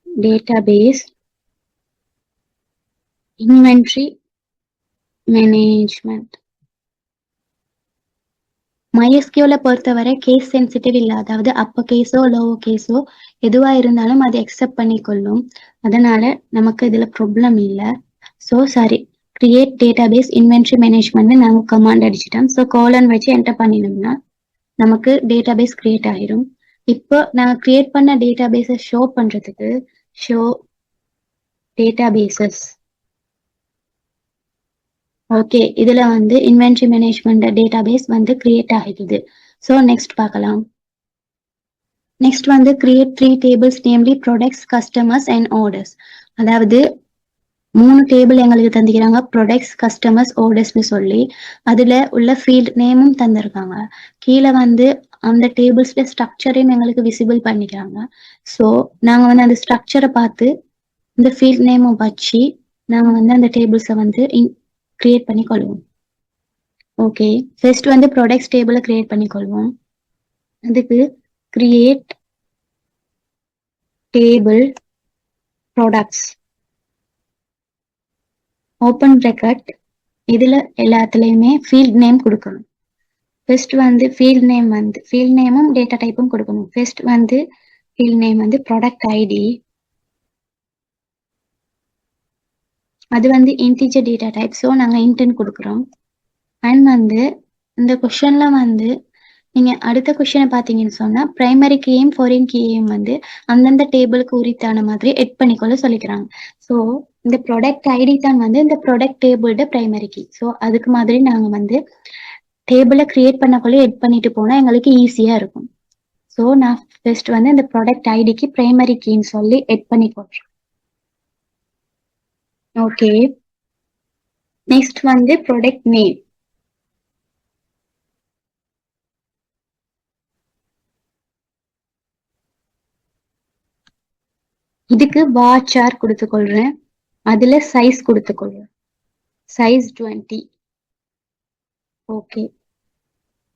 database inventory management. MySQL பொறுத்தவரை கேஸ் சென்சிட்டிவ் இல்லை, அதாவது அப்பர் கேஸோ லோவர் கேஸோ எதுவா இருந்தாலும் அது அக்செப்ட் பண்ணிக்கொள்ளும். அதனால நமக்கு இதுல ப்ராப்ளம் இல்லை. So sorry, create database inventory management நாங்க கமாண்ட் அடிச்சிட்டோம். ஸோ கோலன் வச்சு என்டர் பண்ணினோம்னா நமக்கு டேட்டாபேஸ் கிரியேட் ஆயிரும். இப்போ நாங்க கிரியேட் பண்ண டேட்டாபேஸை ஷோ பண்றதுக்கு ஷோ டேட்டாபேசஸ். ஓகே, இதுல வந்து இன்வென்ட்ரி மேனேஜ்மெண்ட் டேட்டாபேஸ் வந்து கிரியேட் ஆகிடுது. ஸோ நெக்ஸ்ட் பார்க்கலாம். நெக்ஸ்ட் வந்து create 3 tables namely products, customers and orders. அதாவது 3 டேபிள் எங்களுக்கு தந்திக்கிறாங்க, ப்ராடக்ட்ஸ், கஸ்டமர்ஸ், ஆர்டர்ஸ்னு சொல்லி. அதுல உள்ள ஃபீல்ட் நேமும் தந்திருக்காங்க. கீழே வந்து அந்த டேபிள்ஸ்ல ஸ்ட்ரக்சரையும் எங்களுக்கு விசிபிள் பண்ணிக்கிறாங்க. ஸோ நாங்க வந்து அந்த ஸ்ட்ரக்சரை பார்த்து இந்த ஃபீல்ட் நேமும் வச்சு நாங்க வந்து அந்த டேபிள்ஸை வந்து கிரியேட் பண்ணி கொள்வோம். ஓகே, ஃபர்ஸ்ட் வந்து ப்ராடக்ட்ஸ் டேபிளை கிரியேட் பண்ணிக்கொள்வோம். அதுக்கு create table products open bracket. இதுல எல்லாத்துலயுமே ஃபீல்ட் நேம் கொடுக்கணும். ஃபர்ஸ்ட் வந்து ஃபீல்ட் நேமும் டேட்டா டைப்பும் கொடுக்கணும். ஃபர்ஸ்ட் வந்து ஃபீல்ட் நேம் வந்து ப்ராடக்ட் ஐடி. அது வந்து இன்டிஜர் டேட்டா டைப், ஸோ நாங்க இன்ட்னு கொடுக்குறோம். அண்ட் வந்து இந்த கொஸ்டின்ல வந்து நீங்க அடுத்த கொஸ்டினை பார்த்தீங்கன்னு சொன்னா பிரைமரி கீயும் ஃபாரின் கீயும் வந்து அந்தந்த டேபிளுக்கு உரித்தான மாதிரி எட் பண்ணிக்கொள்ள சொல்லிக்கிறாங்க. ஸோ இந்த ப்ராடக்ட் ஐடி தான் வந்து இந்த ப்ராடக்ட் டேபிளோட பிரைமரி கீ. ஸோ அதுக்கு மாதிரி நாங்க வந்து டேபிளை கிரியேட் பண்ணக்குள்ளே எட் பண்ணிட்டு போனா எங்களுக்கு ஈஸியா இருக்கும். ஸோ நான் ஃபர்ஸ்ட் வந்து இந்த ப்ராடக்ட் ஐடிக்கு பிரைமரி கீன்னு சொல்லி எட் பண்ணிக்கொள்றேன். ஓகே, நெக்ஸ்ட் வந்து ப்ராடக்ட் நேம். இதுக்கு வாட்சார் கொடுத்துக்கொள்றேன். அதுல சைஸ் கொடுத்துக்கொள்றேன், சைஸ் 20. ஓகே,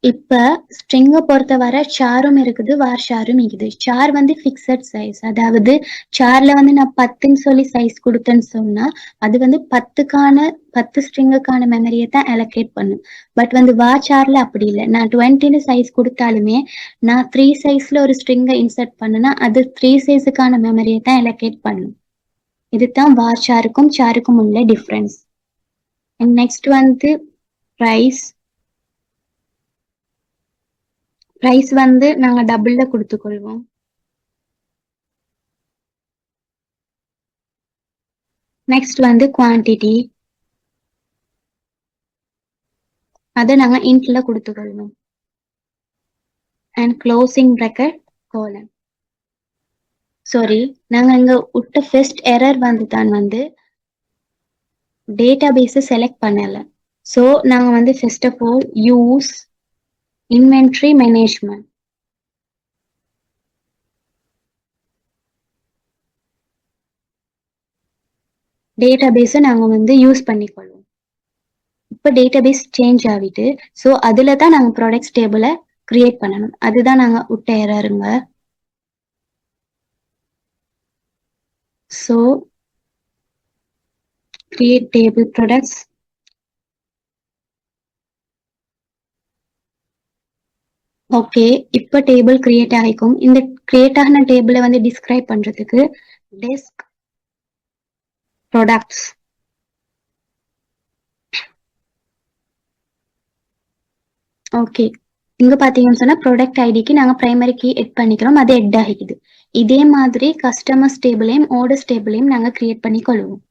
இப்ப ஸ்ட்ரிங்கை பொறுத்தவரை சாரும் இருக்குது, வார் ஷாரும் இருக்குது. சார் வந்து ஃபிக்ஸட் சைஸ், அதாவது சார்ல வந்து நான் 10ன்னு சொல்லி சைஸ் கொடுத்தேன்னு சொன்னா அது வந்து 10 ஸ்ட்ரிங்குக்கான மெமரியை தான் அலோகேட் பண்ணும். பட் வந்து வார் சார்ல அப்படி இல்லை. நான் 20ன்னு சைஸ் கொடுத்தாலுமே நான் 3 சைஸ்ல ஒரு ஸ்ட்ரிங்கை இன்சர்ட் பண்ணுனா அது 3 சைஸுக்கான மெமரியை தான் அலோகேட் பண்ணும். இதுதான் வார் சாருக்கும் உள்ள டிஃபரன்ஸ். நெக்ஸ்ட் வந்து ப்ரைஸ். ப்ரைஸ் வந்து நாங்க டபுள்ல கொடுத்துக்கொள்வோம். நெக்ஸ்ட் வந்து குவான்டிட்டி, அதை நாங்க இன்ட்ல கொடுத்துக்கொள்வோம். And closing bracket colon. Sorry, நாங்க இங்க விட்ட ஃபர்ஸ்ட் எரர் வந்து தான் வந்து டேட்டாபேஸை செலக்ட் பண்ணல. ஸோ நாங்க வந்து first of all use inventory management. டேட்டாபேஸை நாங்க வந்து யூஸ் பண்ணிக்கொள்வோம். இப்போ டேட்டாபேஸ் சேஞ்ச் ஆகிட்டு ஸோ அதுல தான் நாங்க ப்ராடக்ட்ஸ் டேபிளை கிரியேட் பண்ணணும். அதுதான் நாங்க விட்ட எரருங்க. So create table products. Okay, இப்ப டேபிள் கிரியேட் ஆகிக்கும். இந்த கிரியேட் ஆகின டேபிளை வந்து டிஸ்கிரைப் பண்றதுக்கு டெஸ்க் ப்ராடக்ட்ஸ். ஓகே, இங்க பாத்தீங்கன்னு சொன்னா ப்ராடக்ட் ஐடிக்கு நாங்க பிரைமரி கீ எட் பண்ணிக்கிறோம், அது எட் ஆகிக்குது. இதே மாதிரி கஸ்டமர்ஸ் டேபிளையும் ஆர்டர்ஸ் டேபிளையும் நாங்க கிரியேட் பண்ணி கொள்வோம்.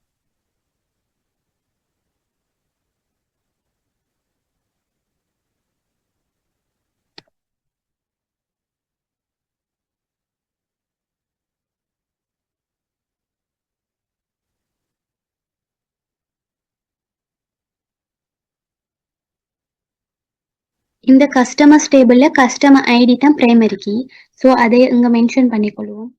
இந்த கஸ்டமர்ஸ் டேபிள்ல கஸ்டமர் ஐடி தான் பிரைமரி கீ. ஸோ அதை இங்க மென்ஷன் பண்ணிக்கொள்வோம்.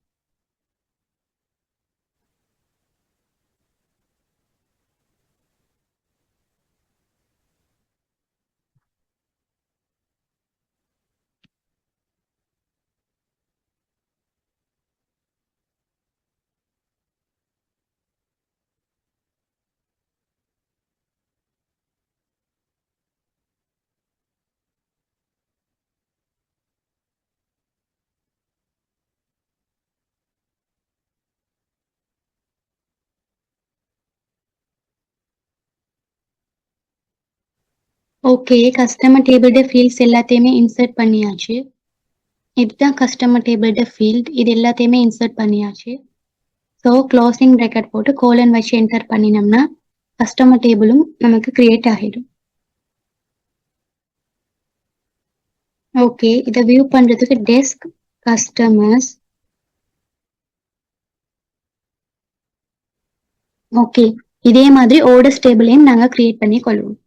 ஓகே, கஸ்டமர் டேபிளோட ஃபீல்ட்ஸ் எல்லாத்தையுமே இன்சர்ட் பண்ணியாச்சு. இதுதான் கஸ்டமர் டேபிளோட ஃபீல்ட். இது எல்லாத்தையுமே இன்சர்ட் பண்ணியாச்சு. ஸோ க்ளோசிங் ப்ராக்கெட் போட்டு கோலன் வச்சு என்டர் பண்ணினோம்னா கஸ்டமர் டேபிளும் நமக்கு கிரியேட் ஆகிடும். ஓகே, இதை வியூ பண்றதுக்கு டெஸ்க் கஸ்டமர்ஸ். ஓகே, இதே மாதிரி ஆர்டர்ஸ் டேபிளையும் நாங்க கிரியேட் பண்ணி கொள்வோம்.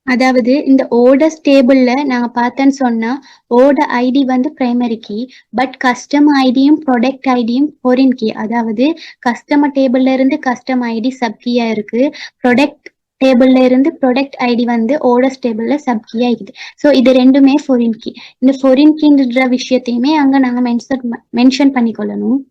அதாவது இந்த ஆர்டர்ஸ் டேபிள்ல நாங்க பார்த்தேன்னு சொன்னா ஆர்டர் ஐடி வந்து பிரைமரி கீ, பட் கஸ்டமர் ஐடியும் ப்ராடக்ட் ஐடியும் ஃபாரின் கீ. அதாவது கஸ்டமர் டேபிள்ல இருந்து கஸ்டமர் ஐடி சப் கீயா இருக்கு, ப்ராடக்ட் டேபிள்ல இருந்து ப்ராடக்ட் ஐடி வந்து ஆர்டர்ஸ் டேபிள்ல சப் கீயா இருக்குது. ஸோ இது ரெண்டுமே ஃபாரின் கீ. இந்த ஃபாரின் கீன்ற விஷயத்தையுமே அங்க நாங்க மென்ஷன் பண்ணிக்கொள்ளணும்.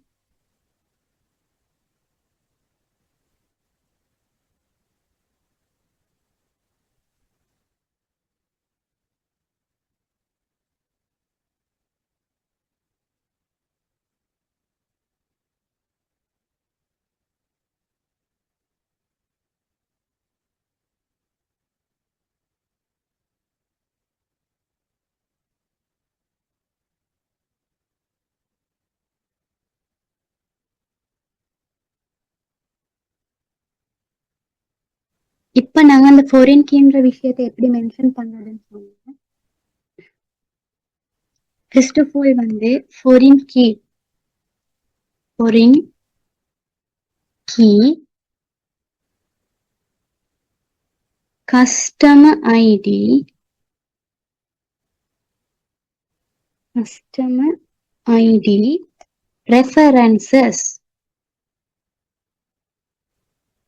இப்ப நாங்க அந்த ஃபாரின் கீன்ற விஷயத்தை எப்படி மென்ஷன் பண்றதுன்னு சொன்னோம். ஃபர்ஸ்ட் ஆஃப் ஆல் வந்து foreign key customer ID references.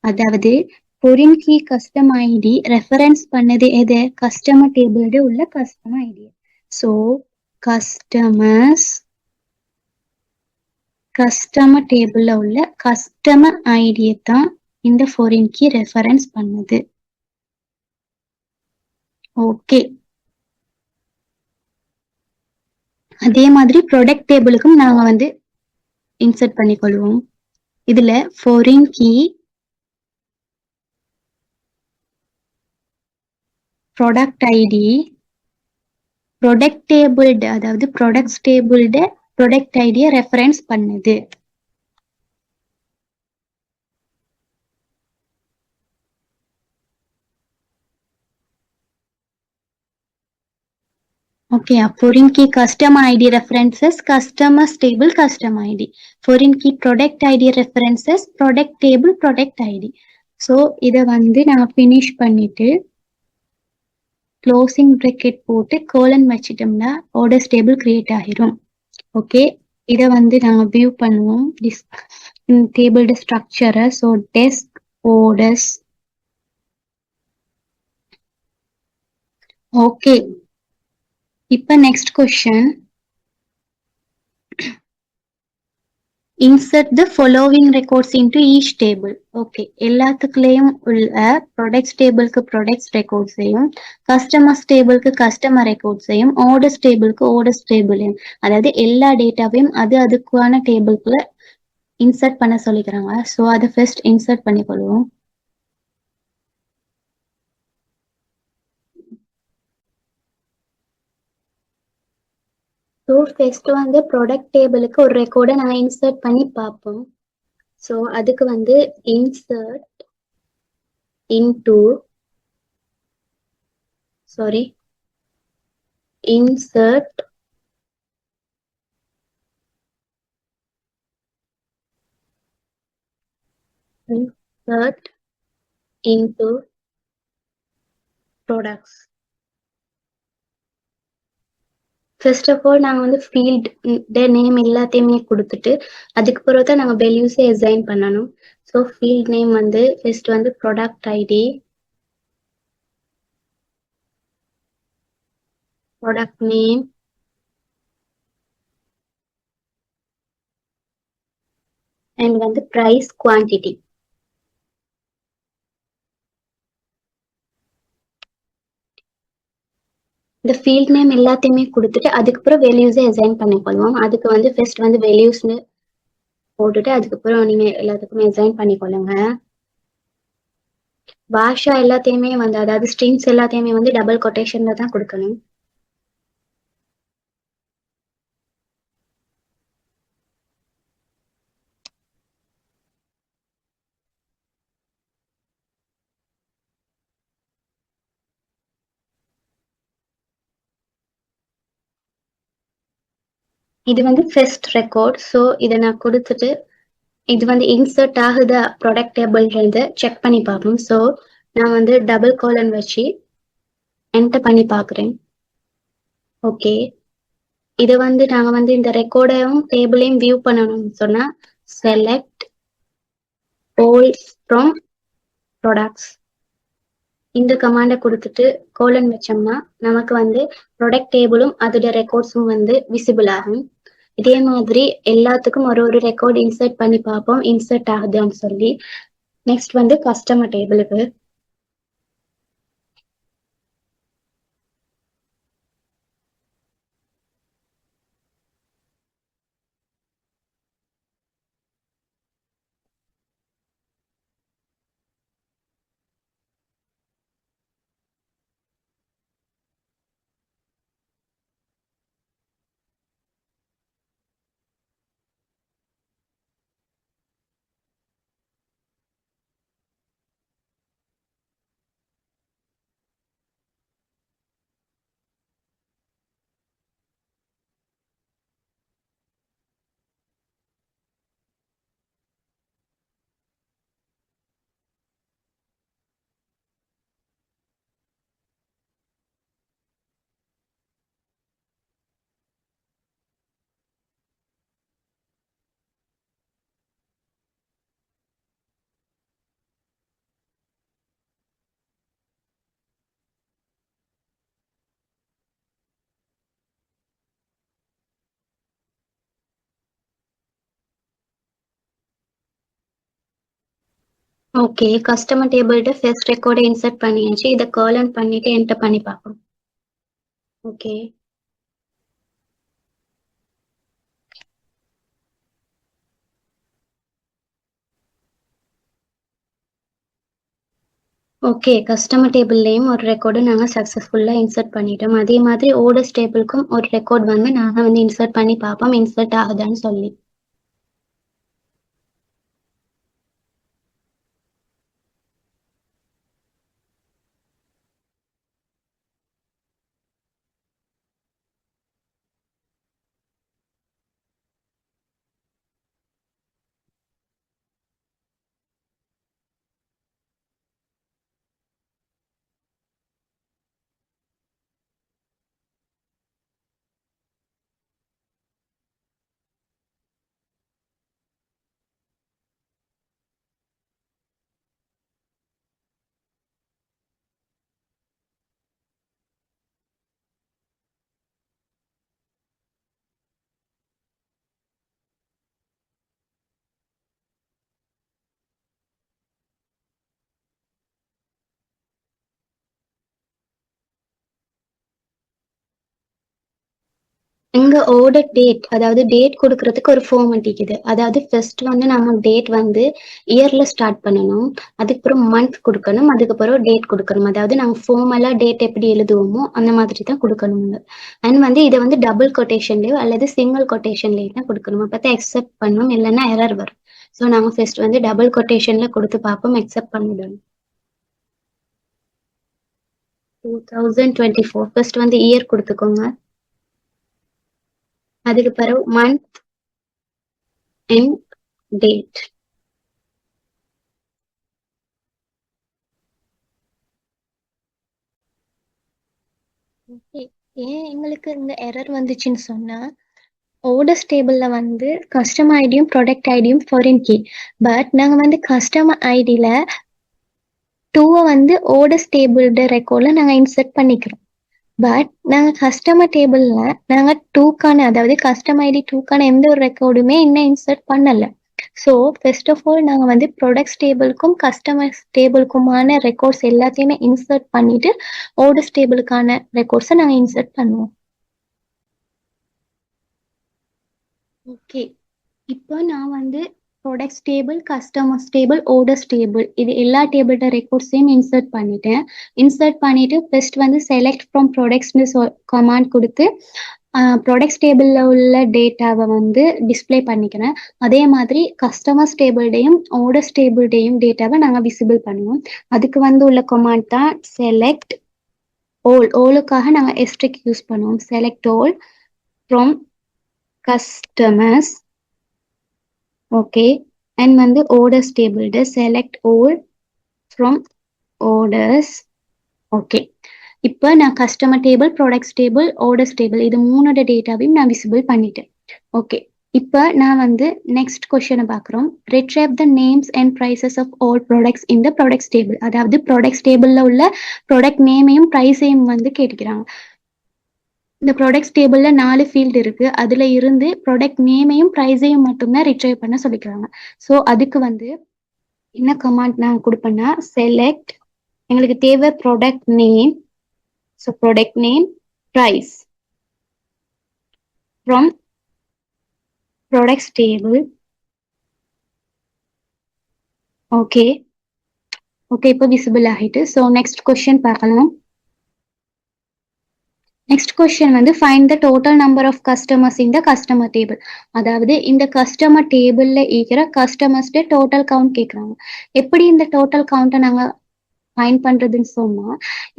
அதாவது foreign key customer ID reference பண்ணது எது? கஸ்டமர் டேபிளோட உள்ள கஸ்டமர் ஐடி. ஸோ கஸ்டமர் டேபிள்ல உள்ள கஸ்டமர் ஐடியை தான் இந்த foreign key ரெஃபரன்ஸ் பண்ணுது. ஓகே, அதே மாதிரி ப்ராடக்ட் டேபிளுக்கும் நாங்க வந்து இன்சர்ட் பண்ணிக்கொள்வோம். இதுல foreign key product ID product டேபிள்ட, அதாவது ப்ராடக்ட்ஸ் டேபிள்ட ப்ராடக்ட் ஐடியை ரெஃபரன்ஸ் பண்ணுது. Okay, foreign key customer ID references customers table customer ID. Foreign key product ID references product table product ID. So இதை வந்து நான் finish பண்ணிட்டு closing bracket போட்டு கோலன் வச்சிட்டோம்னா orders table create ஆகிரும். ஓகே, இதை வந்து நாங்கள் வியூ பண்ணுவோம் டேபிளோட ஸ்ட்ரக்சரை. So desc orders. ஓகே, இப்ப next question, insert the following records into each table. Okay, எல்லாத்துக்குள்ளேயும் உள்ள ப்ராடக்ட்ஸ் டேபிளுக்கு ப்ராடக்ட்ஸ் ரெக்கார்ட்ஸையும் கஸ்டமர்ஸ் டேபிளுக்கு கஸ்டமர் ரெக்கார்ட்ஸையும் ஆர்டர்ஸ் டேபிளுக்கு ஆர்டர்ஸ் டேபிளையும், அதாவது எல்லா டேட்டாவையும் அதுக்கான டேபிளுக்குள்ள இன்சர்ட் பண்ண சொல்லிக்கிறாங்க. ஸோ அதை ஃபர்ஸ்ட் இன்சர்ட் பண்ணிக்கொள்வோம். ஸோ ஃபர்ஸ்ட் வந்து ப்ராடக்ட் டேபிளுக்கு ஒரு ரெக்கார்டை நான் இன்சர்ட் பண்ணி பார்ப்போம். ஸோ அதுக்கு வந்து insert into insert into products. First of all நாங்க வந்து ஃபீல்ட் நேம் எல்லாத்தையுமே கொடுத்துட்டு அதுக்கு பிறகு தான் நாங்க வேல்யூஸே அசைன் பண்ணணும். ஸோ ஃபீல்ட் நேம் வந்து ஃபர்ஸ்ட் வந்து product ID, product name, and வந்து பிரைஸ், குவான்டிட்டி. இந்த ஃபீல்ட் நேம் எல்லாத்தையுமே கொடுத்துட்டு அதுக்கப்புறம் வேல்யூஸே அசைன் பண்ணிக்கொள்வோம். அதுக்கு வந்து ஃபர்ஸ்ட் வந்து வேல்யூஸ்னு போட்டுட்டு அதுக்கப்புறம் நீங்க எல்லாத்துக்குமே அசைன் பண்ணிக்கொள்ளுங்க. பாஷா எல்லாத்தையுமே வந்து அதாவது ஸ்ட்ரிங்ஸ் எல்லாத்தையுமே வந்து டபுள் கொட்டேஷன்ல தான் கொடுக்கணும். இது வந்து ஃபர்ஸ்ட் ரெக்கார்ட். ஸோ இதை நான் கொடுத்துட்டு இது வந்து இன்சர்ட் ஆகுதா ப்ராடக்ட் டேபிள்ன்றது செக் பண்ணி பார்ப்போம். ஸோ நான் வந்து டபுள் கோலன் வச்சு என்டர் பண்ணி பார்க்குறேன். ஓகே, இது வந்து நாங்க வந்து இந்த ரெக்கார்டையும் டேபிளையும் வியூ பண்ணணும்னு சொன்னா செலக்ட் ஆல் ஃப்ரம் ப்ராடக்ட்ஸ் இந்த கமாண்டை கொடுத்துட்டு கோலன் வச்சோம்னா நமக்கு வந்து ப்ராடக்ட் டேபிளும் அதோட ரெக்கார்ட்ஸும் வந்து விசிபிள் ஆகும். இதே மாதிரி எல்லாத்துக்கும் ஒரு ஒரு ரெக்கார்ட் இன்சர்ட் பண்ணி பார்ப்போம் இன்சர்ட் ஆகுதுன்னு சொல்லி. நெக்ஸ்ட் வந்து கஸ்டமர் டேபிளுக்கு ஓகே, கஸ்டமர் டேபிள்கிட்ட ஃபர்ஸ்ட் ரெக்கார்டை இன்சர்ட் பண்ணியாச்சு. இதை காலன் பண்ணிட்டு என்டர் பண்ணி பார்ப்போம். ஓகே, ஓகே, கஸ்டமர் டேபிள்லையும் ஒரு ரெக்கார்டு நாங்கள் சக்ஸஸ்ஃபுல்லாக இன்சர்ட் பண்ணிட்டோம். அதே மாதிரி ஓடர்ஸ் டேபிளுக்கும் ஒரு ரெக்கார்ட் வந்து நாங்கள் வந்து இன்சர்ட் பண்ணி பார்ப்போம் இன்சர்ட் ஆகுதான்னு சொல்லி. இங்க ஆர்டர் டேட் அதாவது டேட் கொடுக்கறதுக்கு ஒரு ஃபார்மட் இருக்குது. அதாவது ஃபர்ஸ்ட் வந்து நம்ம டேட் வந்து இயர்ல ஸ்டார்ட் பண்ணணும், அதுக்கப்புறம் மந்த் கொடுக்கணும், அதுக்கப்புறம் டேட் கொடுக்கணும். அதாவது நாங்கள் ஃபார்மலா டேட் எப்படி எழுதுவோமோ அந்த மாதிரி தான் கொடுக்கணும். அண்ட் வந்து இதை வந்து டபுள் கொட்டேஷன்லயோ அல்லது சிங்கிள் கொட்டேஷன்லயோ தான் கொடுக்கணும். அப்பதான் அக்செப்ட் பண்ணணும், இல்லைன்னா எரர் வரும். ஸோ நாங்கள் ஃபர்ஸ்ட் வந்து டபுள் கொட்டேஷன்ல கொடுத்து பார்ப்போம், அக்செப்ட் பண்ணிடணும். 2024 ஃபர்ஸ்ட் வந்து இயர் கொடுத்துக்கோங்க. அதுக்கு பிறகு மந்த் அண்ட் டேட். ஏன் எங்களுக்கு இந்த எரர் வந்துச்சுன்னு சொன்னா, ஆர்டர்ஸ் டேபிள்ல வந்து கஸ்டமர் ஐடியும் ப்ராடக்ட் ஐடியும் ஃபாரின் கீ. பட் நாங்க வந்து கஸ்டமர் ஐடியில 2 வந்து ஆர்டர்ஸ் டேபிளோட ரெக்கார்ட்ல நாங்க இன்சர்ட் பண்ணிக்கிறோம். பட் நாங்க கஸ்டமர் டேபிள்ல நாங்க 2க்கான அதாவது கஸ்டமர் ஐடி 2க்கான எந்த ஒரு ரெக்கார்டுமே இன்னும் இன்சர்ட் பண்ணல. ஸோ ஃபர்ஸ்ட் ஆஃப் ஆல் நாங்க வந்து ப்ராடக்ட்ஸ் டேபிளுக்கும் கஸ்டமர்ஸ் டேபிளுக்குமான ரெக்கார்ட்ஸ் எல்லாத்தையுமே இன்சர்ட் பண்ணிட்டு ஆர்டர்ஸ் டேபிளுக்கான ரெக்கார்ட்ஸை நாங்க இன்சர்ட் பண்ணுவோம். ஓகே, இப்போ நான் வந்து products table, customers table, orders table இது எல்லா டேபிளோட ரெக்கார்ட்ஸையும் இன்சர்ட் பண்ணிட்டேன். இன்சர்ட் பண்ணிட்டு ஃபர்ஸ்ட் வந்து செலக்ட் ஃப்ரம் ப்ராடக்ட்ஸ்னு கமாண்ட் கொடுத்து ப்ராடக்ட்ஸ் டேபிளில் உள்ள டேட்டாவை வந்து டிஸ்பிளே பண்ணிக்கிறேன். அதே மாதிரி கஸ்டமர்ஸ் டேபிள்டையும் ஆர்டர்ஸ் டேபிள்டையும் டேட்டாவை நாங்கள் விசிபிள் பண்ணுவோம். அதுக்கு வந்து உள்ள கமாண்ட் தான் செலக்ட் ஆல். ஆலுக்காக நாங்கள் எஸ்ட்ரிக் யூஸ் பண்ணுவோம். Select all from customers, okay, and வந்து orders table select all from orders, okay. இப்போ நான் customer table, products table, orders table இது மூணோட டேட்டாவையும் நான் விசிபிள் பண்ணிட்டேன். ஓகே, இப்போ நான் வந்து நெக்ஸ்ட் கொஸ்டினை பார்க்குறோம். Retrieve the names and prices of all products இந்த ப்ராடக்ட்ஸ் டேபிள். அதாவது ப்ராடக்ட்ஸ் டேபிளில் உள்ள ப்ராடக்ட் நேமையும் ப்ரைஸையும் வந்து கேட்டுக்கிறாங்க. இந்த ப்ராடக்ட்ஸ் டேபிள்ல 4 ஃபீல்டு இருக்கு. அதுல இருந்து ப்ராடக்ட் நேமையும் ப்ரைஸையும் மட்டும்தான் ரிட்ரைவ் பண்ண சொல்லிக்கிறாங்க. ஸோ அதுக்கு வந்து என்ன கமாண்ட் நான் கொடுப்பேன்னா செலக்ட், எங்களுக்கு தேவை product name, so product name price from products table. Okay okay, இப்போ விசிபிள் ஆகிட்டு. ஸோ நெக்ஸ்ட் கொஸ்டின் பார்க்கலாம். நெக்ஸ்ட் கொஸ்டின் வந்து find the total number of customers in the customer table. அதாவது இந்த கஸ்டமர் டேபிள்ல இருக்கிற கஸ்டமர்ஸ்ட டோட்டல் கவுண்ட் கேட்குறாங்க. எப்படி இந்த டோட்டல் கவுண்ட்டை நாங்கள் ஃபைன் பண்றதுன்னு சொன்னா,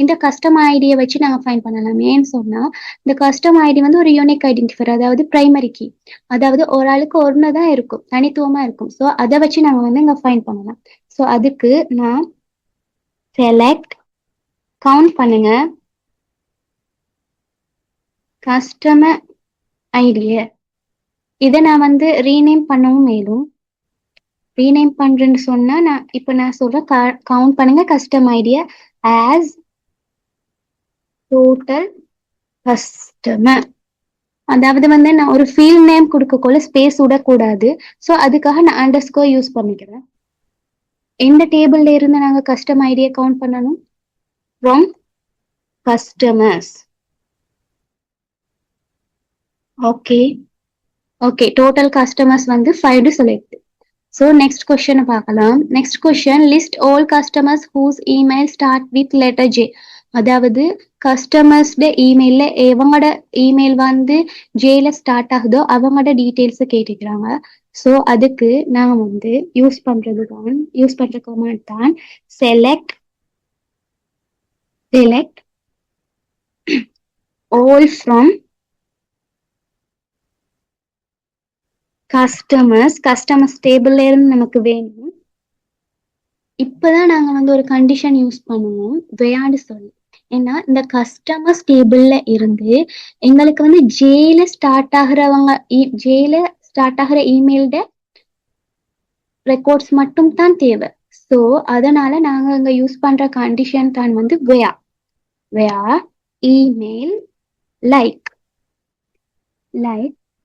இந்த கஸ்டமர் ஐடியை வச்சு நாங்கள் ஃபைன் பண்ணலாம். ஏன்னு சொன்னா இந்த கஸ்டமர் ஐடி வந்து ஒரு யூனிக் ஐடென்டிஃபையர், அதாவது பிரைமரி கீ, அதாவது ஒரு ஆளுக்கு ஒன்று தான் இருக்கும், தனித்துவமா இருக்கும். ஸோ அதை வச்சு நாங்கள் வந்து இங்கே ஃபைன் பண்ணலாம். ஸோ அதுக்கு நான் செலக்ட் கவுண்ட் பண்ணுங்க கஸ்டமர் ஐடிய. இதை நான் வந்து ரீநேம் பண்ணவும் மேலும். ரீநேம் பண்றேன்னு சொன்னா நான் சொல்றேன் கவுண்ட் பண்ணுங்க கஸ்டமர் ஐடிய ஆஸ் டோட்டல் கஸ்டமர். அதாவது வந்து நான் ஒரு ஃபீல்ட் நேம் கொடுக்கக்குள்ள ஸ்பேஸ் விடக்கூடாது. ஸோ அதுக்காக நான் அண்டர்ஸ்கோர் யூஸ் பண்ணிக்கிறேன். எந்த டேபிள்ல இருந்து நாங்க கஸ்டமர் ஐடியை கவுண்ட் பண்ணணும்? From customers. Okay okay, total customers வந்து 5 செலக்ட். ஸோ நெக்ஸ்ட் கொஸ்டினை பார்க்கலாம். Next question list all customers whose email start with letter J. அதாவது கஸ்டமர்ஸ்ட இமெயில்ல எவங்களோட இமெயில் வந்து ஜேல ஸ்டார்ட் ஆகுதோ அவங்களோட டீட்டெயில்ஸ் கேட்டுக்கிறாங்க. ஸோ அதுக்கு நாங்கள் வந்து யூஸ் பண்ற கமாண்ட் தான் செலக்ட் ஆல் ஃப்ரம் கஸ்டமர்ஸ் டேபிள்ல இருந்து நமக்கு வேணும். இப்பதான் நாங்க வந்து ஒரு கண்டிஷன் யூஸ் பண்ணுவோம் வேயாண்டு சொல்லி. ஏன்னா இந்த கஸ்டமர்ஸ் டேபிள்ல இருந்து எங்களுக்கு வந்து ஜேல ஸ்டார்ட் ஆகுற இமெயில்ட ரெக்கார்ட்ஸ் மட்டும் தான் தேவை. ஸோ அதனால நாங்க அங்க யூஸ் பண்ற கண்டிஷன் தான் வந்து வேர் இமெயில் லைக்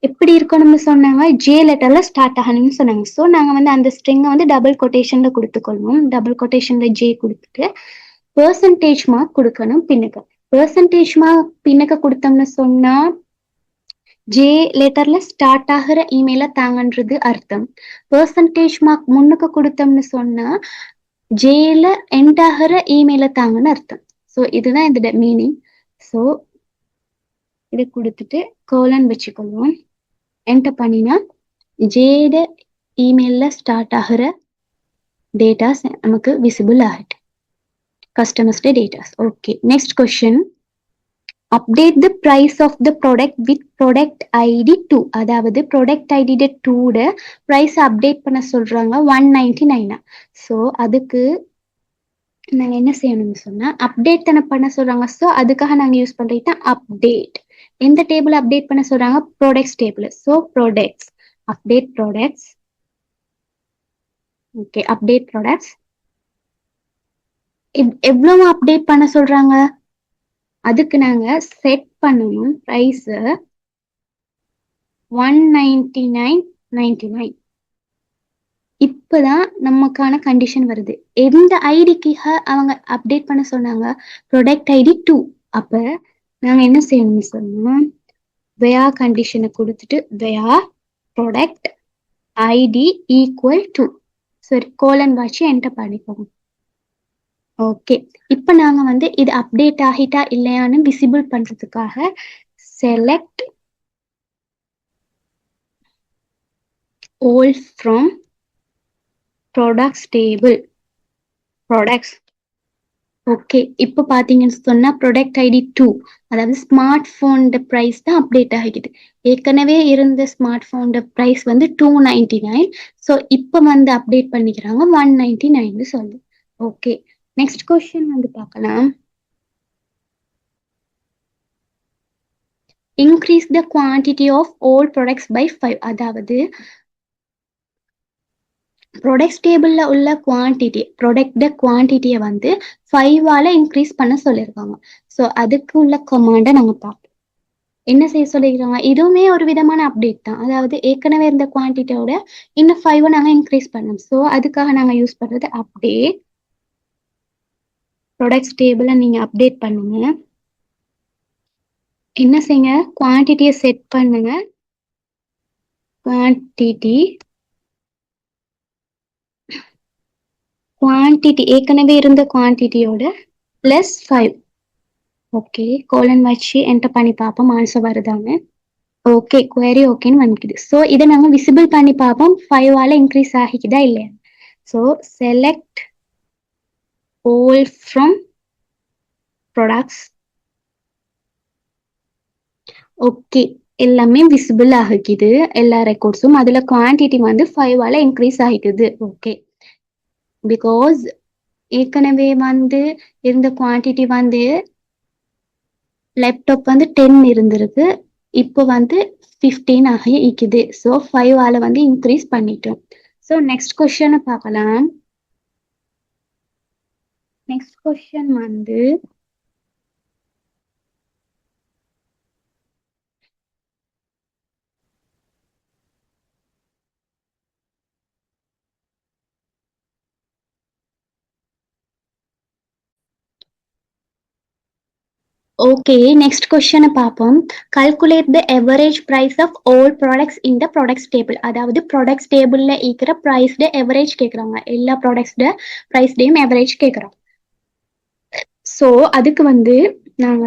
எப்படி இருக்கணும்னு சொன்னாங்க, ஜே லெட்டர்ல ஸ்டார்ட் ஆகணும்னு சொன்னாங்க. ஸோ நாங்க வந்து அந்த ஸ்ட்ரிங்கை வந்து டபுள் கொட்டேஷன்ல கொடுத்துக்கொள்வோம். டபுள் கொட்டேஷன்ல ஜே கொடுத்துட்டு பெர்சன்டேஜ் மார்க் கொடுக்கணும் பின்னுக்கு. பெர்சன்டேஜ் மார்க் பின்னுக்கு கொடுத்தோம்னு சொன்னா ஜே லெட்டர்ல ஸ்டார்ட் ஆகிற இமெயில தாங்கன்றது அர்த்தம். பெர்சன்டேஜ் மார்க் முன்னுக்கு கொடுத்தோம்னு சொன்னா ஜேல எண்ட் ஆகிற இமெயில தாங்கன்னு அர்த்தம். ஸோ இதுதான் இதோட மீனிங். ஸோ இதை கொடுத்துட்டு கோலன் வச்சுக்கொள்வோம். என்டர் பண்ணினா ஜேட இமெயில்ல ஸ்டார்ட் ஆகிற டேட்டாஸ் நமக்கு விசிபிள் ஆகிட்டு. customers data. Okay, next question. Update the price of the product with product ID 2. அதாவது product ID 2 price update பண்ண சொல்றாங்க 199. ஸோ அதுக்கு நாங்க என்ன செய்யணும்னு சொன்னா அப்டேட் தானே பண்ண சொல்றாங்க. ஸோ அதுக்காக நாங்க யூஸ் பண்றது அப்டேட். எந்த டேபிள் அப்டேட் பண்ண சொல்றாங்க? Products table. So products update products. Okay, update products. எவ்வளவு அப்டேட் பண்ண சொல்றாங்க? அதுக்கு நாங்க செட் பண்ணணும் பிரைஸ் 199.99. இப்பதான் நமக்கான கண்டிஷன் வருது. எந்த ஐடிக்கு அவங்க அப்டேட் பண்ண சொன்னாங்க? Product ID 2. அப்ப நாங்க என்ன செய்யணும்னு சொன்னா where கண்டிஷனை கொடுத்துட்டு where product id equal to சரி கோலன் வச்சு என்டர் பண்ணிக்கோங்க. ஓகே, இப்ப நாங்க வந்து இது அப்டேட் ஆகிட்டா இல்லையான்னு விசிபிள் பண்றதுக்காக select all from products table products. Okay, இப்போ பாத்தீங்கன்னு சொன்னா ப்ராடக்ட் ஐடி 2, அதாவது ஸ்மார்ட் போன் பிரைஸ் தான் அப்டேட் ஆகிக்குது. ஏற்கனவே இருந்த ஸ்மார்ட் போன் பிரைஸ் வந்து 299. ஸோ இப்போ வந்து அப்டேட் பண்ணிக்கிறாங்க 199 சொல்லு. ஓகே, நெக்ஸ்ட் கொஸ்டின் வந்து பார்க்கலாம். Increase the quantity of all products by 5. அதாவது ப்ராடக்ட்ஸ் டேபிள்ல உள்ள குவான்டிட்டியை வந்து 5ஆல இன்க்ரீஸ் பண்ண சொல்லியிருக்காங்க. ஸோ அதுக்கு உள்ள கமாண்டை நாங்க பார்ப்போம். என்ன செய்ய சொல்லியிருக்காங்க? இதுவுமே ஒரு விதமான அப்டேட் தான். அதாவது ஏற்கனவே இருந்த குவான்டிட்டியோட இன்னும் 5 நாங்க இன்க்ரீஸ் பண்ணோம். ஸோ அதுக்காக நாங்க யூஸ் பண்றது அப்டேட் ப்ராடக்ட்ஸ் டேபிளை நீங்க அப்டேட் பண்ணுங்க. என்ன செய்யுங்க? குவான்டிட்டியை செட் பண்ணுங்க. குவான்டிட்டி ஏற்கனவே இருந்த குவான்டிட்டியோட +5. ஓகே, கோலன் வச்சு என்டர் பண்ணி பார்ப்போம் ஆன்சர் வருதான்னு. ஓகே, குவரி ஓகேன்னு வந்துக்குது. ஸோ இதை நாங்க விசிபிள் பண்ணி பார்ப்போம் 5ஆல இன்க்ரீஸ் ஆகிக்குதா இல்லையா. So select all from products. Okay, எல்லாமே விசிபிள் ஆகிக்குது எல்லா ரெக்கார்ட்ஸும். அதுல குவான்டிட்டி வந்து 5ஆல இன்க்ரீஸ் ஆகிக்குது. ஓகே, பிகாஸ் ஏற்கனவே வந்து இருந்த குவான்டிட்டி வந்து லேப்டாப் வந்து 10 இருந்திருக்கு, இப்போ வந்து 15 ஆகி இருக்குது. ஸோ 5ஆல வந்து இன்க்ரீஸ் பண்ணிட்டோம். ஸோ நெக்ஸ்ட் கொஸ்டினை பார்க்கலாம். நெக்ஸ்ட் கொஸ்டின் வந்து ஓகே, நெக்ஸ்ட் கொஸ்டினை பார்ப்போம். Calculate the average price of all products in the products table. அதாவது ப்ராடக்ட்ஸ் டேபிள்ல இருக்கிற பிரைஸ்ட எவரேஜ் கேட்குறாங்க. எல்லா ப்ராடக்ட்ஸ்ட பிரைஸ்டையும் எவரேஜ் கேட்குறோம். ஸோ அதுக்கு வந்து நாங்க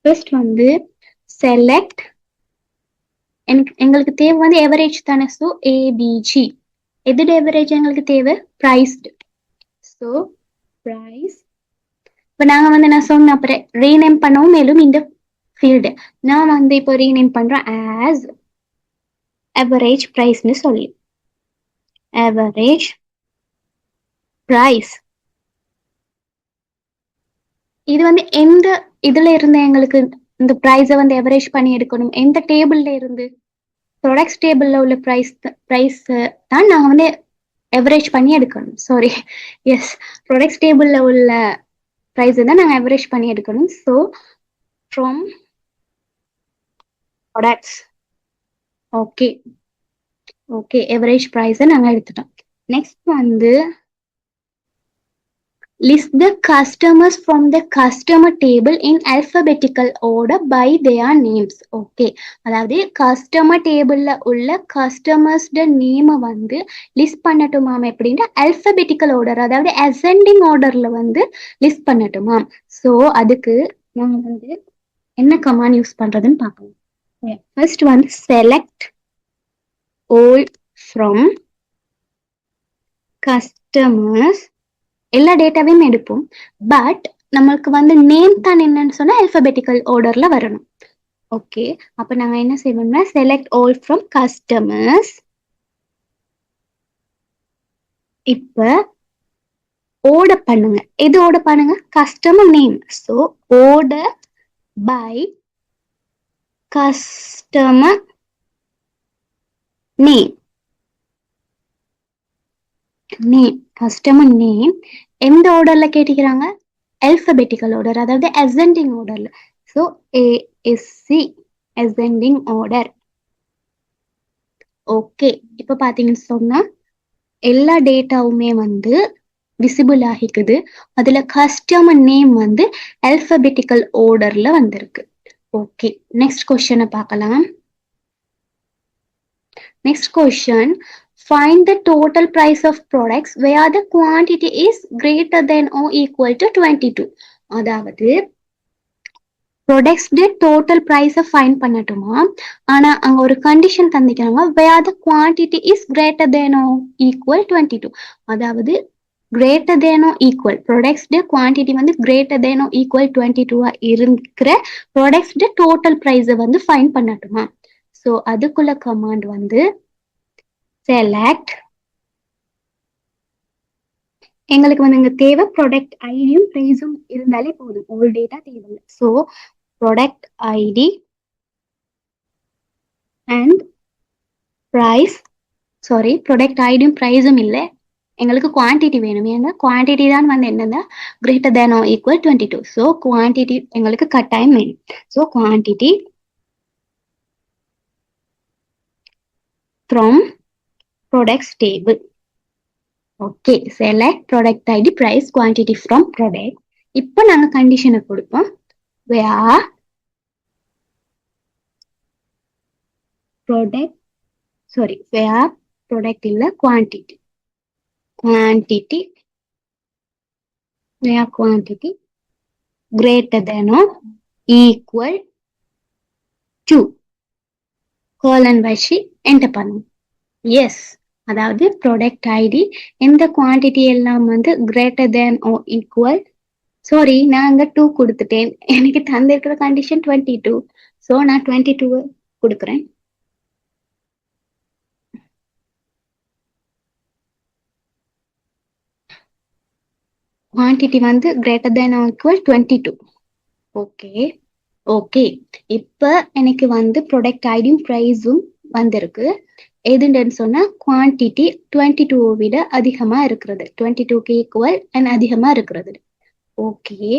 ஃபர்ஸ்ட் வந்து செலக்ட் எங்களுக்கு தேவை வந்து எவரேஜ் தானே. ஸோ ஏபிஜி எது எவரேஜ் எங்களுக்கு தேவை? பிரைஸ்டு. So price. இப்போ நாங்க வந்து நான் சொன்ன அப்புறம் ரீநேம் பண்ணவும் மேலும் இந்த ஃபீல்டு நான் வந்து இப்போ ரீநேம் பண்றேன் ஆஸ் அவரேஜ் பிரைஸ்னு சொல்லி அவரேஜ் பிரைஸ். இது வந்து எந்த இதுல இருந்து எங்களுக்கு இந்த பிரைஸை வந்து எவரேஜ் பண்ணி எடுக்கணும்? எந்த டேபிள்ல இருந்து? ப்ராடக்ட்ஸ் டேபிள்ல உள்ள பிரைஸ் தான் நாங்க வந்து எவரேஜ் பண்ணி எடுக்கணும். சாரி, எஸ், ப்ராடக்ட்ஸ் டேபிள்ல உள்ள பிரைஸ் தான் நாங்க எவரேஜ் பண்ணி எடுக்கணும். So from products. Okay okay, average பிரைஸை நாங்க எடுத்துட்டோம். நெக்ஸ்ட் வந்து list the customers from the customer table in alphabetical order by their names. Okay, அதாவது கஸ்டமர் டேபிள்ல உள்ள கஸ்டமர்ஸ் நேம் வந்து லிஸ்ட் பண்ணட்டுமாம். எப்படின்னா அல்பபெட்டிக்கல் ஆர்டர், அதாவது அசெண்டிங் ஆர்டர்ல வந்து லிஸ்ட் பண்ணட்டுமாம். ஸோ அதுக்கு நாங்க வந்து என்ன கமாண்ட் யூஸ் பண்றதுன்னு பார்க்கலாம். ஃபர்ஸ்ட் வந்து செலக்ட் all from customers எல்லா டேட்டாவையும் எடுப்போம். பட் நம்மளுக்கு வந்து நேம் தான் என்னன்னு சொன்னா அல்பபெட்டிக்கல் ஆர்டர்ல வரணும். ஓகே, அப்ப நாங்க என்ன செய்வோம்னா செலக்ட் ஆல் ஃப்ரம் கஸ்டமர்ஸ். இப்ப ஆர்டர் பண்ணுங்க. எது ஆர்டர் பண்ணுங்க? Customer name. So order by customer name. Customer name எந்த ஆர்டர்ல கேட்டிக்கிறாங்க? அல்பபெட்டிக்கல் ஆர்டர், அதாவது அசெண்டிங் ஆர்டர்ல. So ASC ascending order. Okay, இப்ப பாத்தீங்கன்னு சொன்னா எல்லா டேட்டாவுமே வந்து விசிபிள் ஆகிக்குது. அதுல கஸ்டமர் நேம் வந்து அல்பபெட்டிக்கல் ஆர்டர்ல வந்திருக்கு. ஓகே, நெக்ஸ்ட் கொஸ்டினை பார்க்கலாம். Next question, find the total price of products where the quantity is greater than or equal to 22. அதாவது ப்ராடக்ட்ஸ் டோட்டல் ப்ரைஸை ஃபைன் பண்ணட்டுமா, ஆனா அங்க ஒரு condition தந்திக்கிறாங்க, where the quantity is greater than or equal 22. அதாவது greater than or equal products quantity வந்து greater than or equal 22 இருக்கிற products total ப்ரைஸை வந்து ஃபைன் பண்ணட்டுமா. ஸோ அதுக்குள்ள கமாண்ட் வந்து செலக்ட். எங்களுக்கு வந்து இங்க தேவை ப்ராடக்ட் ஐடியும் ப்ரைஸும் இருந்தாலே போதும், ஒரு டேட்டா தேவையில்லை. So product ID and price, sorry product ஐடியும் ப்ரைஸும் இல்லை, எங்களுக்கு குவான்டிட்டி வேணும். ஏன்னா குவான்டிட்டி தான் வந்து என்னன்னா greater than or equal 22. So quantity எங்களுக்கு கட்டாயம் வேணும். So quantity from products table. Okay, select product ID price quantity from product. இப்போ நாங்க கண்டிஷனை கொடுப்போம், where ப்ராடக்ட் where ப்ராடக்ட் இல்ல quantity where quantity greater than or equal to colon வச்சு enter பண்ணும். எஸ், அதாவது ப்ராடக்ட் ஐடி எந்த குவான்டிட்டி எல்லாம் வந்து greater than or equal, sorry நான் அங்க 2 கொடுத்துட்டேன், எனக்கு தந்திருக்கிற கண்டிஷன் 22. ஸோ நான் 22 கொடுக்குறேன். குவான்டிட்டி வந்து greater than or equal 22. Okay okay, இப்போ எனக்கு வந்து ப்ராடக்ட் ஐடியும் ப்ரைஸும் வந்திருக்கு. எதுன்னு சொன்னா குவான்டிட்டி 22 விட அதிகமா இருக்கிறது, 22க்கு ஈக்குவல் அண்ட் அதிகமா இருக்கிறது. ஓகே,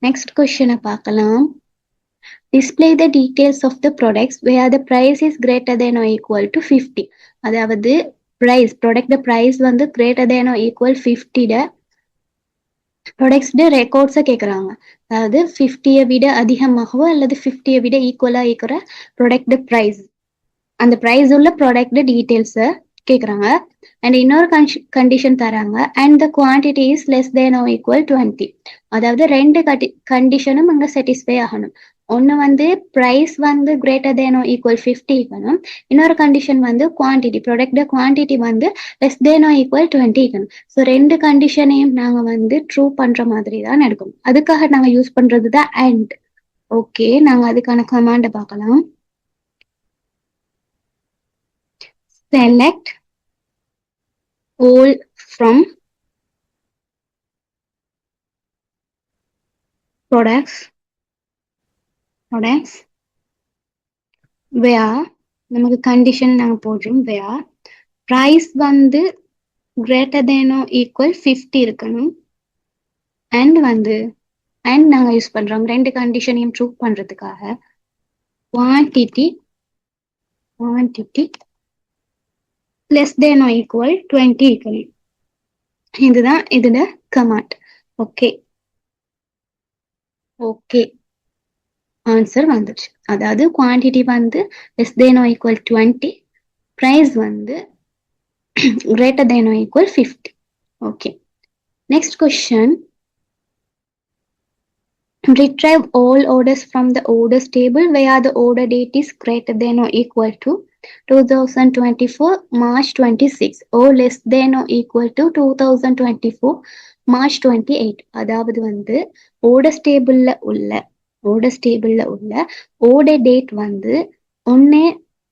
நெக்ஸ்ட் கொஸ்டினை பார்க்கலாம். Display the details of the products where the price is greater than or equal to 50. அதாவது பிரைஸ் ப்ராடக்ட் பிரைஸ் வந்து greater than or equal 50 products ரெக்கார்ட்ஸை கேட்குறாங்க. அதாவது 50 விட அதிகமாகவோ அல்லது 50 விட ஈக்குவலா இருக்கிற ப்ராடக்ட் பிரைஸ், அந்த பிரைஸ் உள்ள ப்ராடக்ட் டீடைல்ஸை கேட்குறாங்க. அண்ட் இன்னொரு கண்டிஷன் தராங்க, and the quantity is less than or equal 20. அதாவது ரெண்டு கண்டிஷனும் அங்கே சாட்டிஸ்ஃபை ஆகணும். ஒன்று வந்து ப்ரைஸ் வந்து கிரேட்டர் தேன் ஆர் ஈக்குவல் 50 இருக்கணும், இன்னொரு கண்டிஷன் வந்து குவான்டிட்டி ப்ராடக்ட் குவான்டிட்டி வந்து லெஸ் தேன் ஆர் ஈக்குவல் 20 இருக்கணும். ஸோ ரெண்டு கண்டிஷனையும் நாங்கள் வந்து ட்ரூ பண்ணுற மாதிரி தான் எடுக்கணும். அதுக்காக நாங்கள் யூஸ் பண்ணுறது தான் அண்ட். ஓகே, நாங்கள் அதுக்கான கமாண்டை பார்க்கலாம். Select all from products where நமக்கு கண்டிஷன் நாங்க போடுறோம், where price வந்து greater than or equal 50 இருக்கணும், and வந்து and நாங்க யூஸ் பண்றோம் ரெண்டு கண்டிஷனையும் ட்ரூ பண்றதுக்காக quantity less than or equal 20 இருக்கணும். இதுதான் இதோட கமாண்ட். ஓகே ஓகே, ஆன்சர் வந்துச்சு. அதாவது குவான்டிட்டி வந்து less than or equal 20, price வந்து greater than or equal 50. Okay, next question. Retrieve all orders from the orders table where the order date is greater than or equal to 2024 March 26 or less than or equal to 2024 March 28. அதாவது வந்து order tableல உள்ள order date வந்து ஒன்னு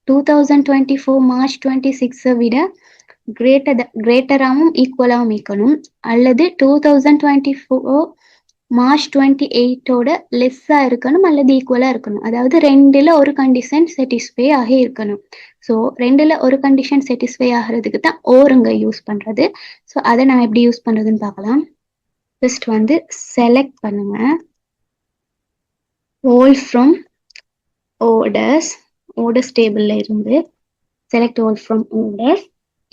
2024 March 26 விட கிரேட்டராகவும் ஈக்குவலாகவும் இருக்கணும், அல்லது 2024 March 28ஓட லெஸ்ஸா இருக்கணும் அல்லது ஈக்குவலா இருக்கணும். அதாவது ரெண்டுல ஒரு கண்டிஷன் சாட்டிஸ்ஃபை ஆகி இருக்கணும். ஸோ ரெண்டுல ஒரு கண்டிஷன் சாட்டிஸ்ஃபை ஆகிறதுக்கு தான் ஓருங்க யூஸ் பண்றது. ஸோ அதை நான் எப்படி யூஸ் பண்றதுன்னு பார்க்கலாம். ஃபர்ஸ்ட் வந்து செலக்ட் பண்ணுங்க all from orders டேபிள்ல இருந்து select all from orders.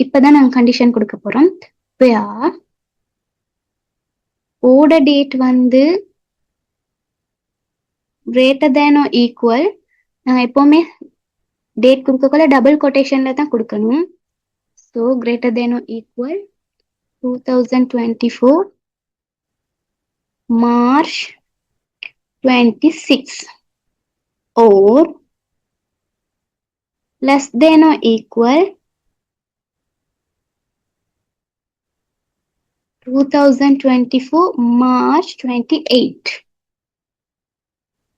இப்பதான் நாங்க கண்டிஷன் கொடுக்க போறோம். where order date வந்து greater than or equal, நாங்க எப்பவுமே டேட் கொடுக்கக்குள்ள டபுள் கொட்டேஷன்ல தான் கொடுக்கணும். So greater than or equal 2024 March 26 or less than or equal 2024 March 28.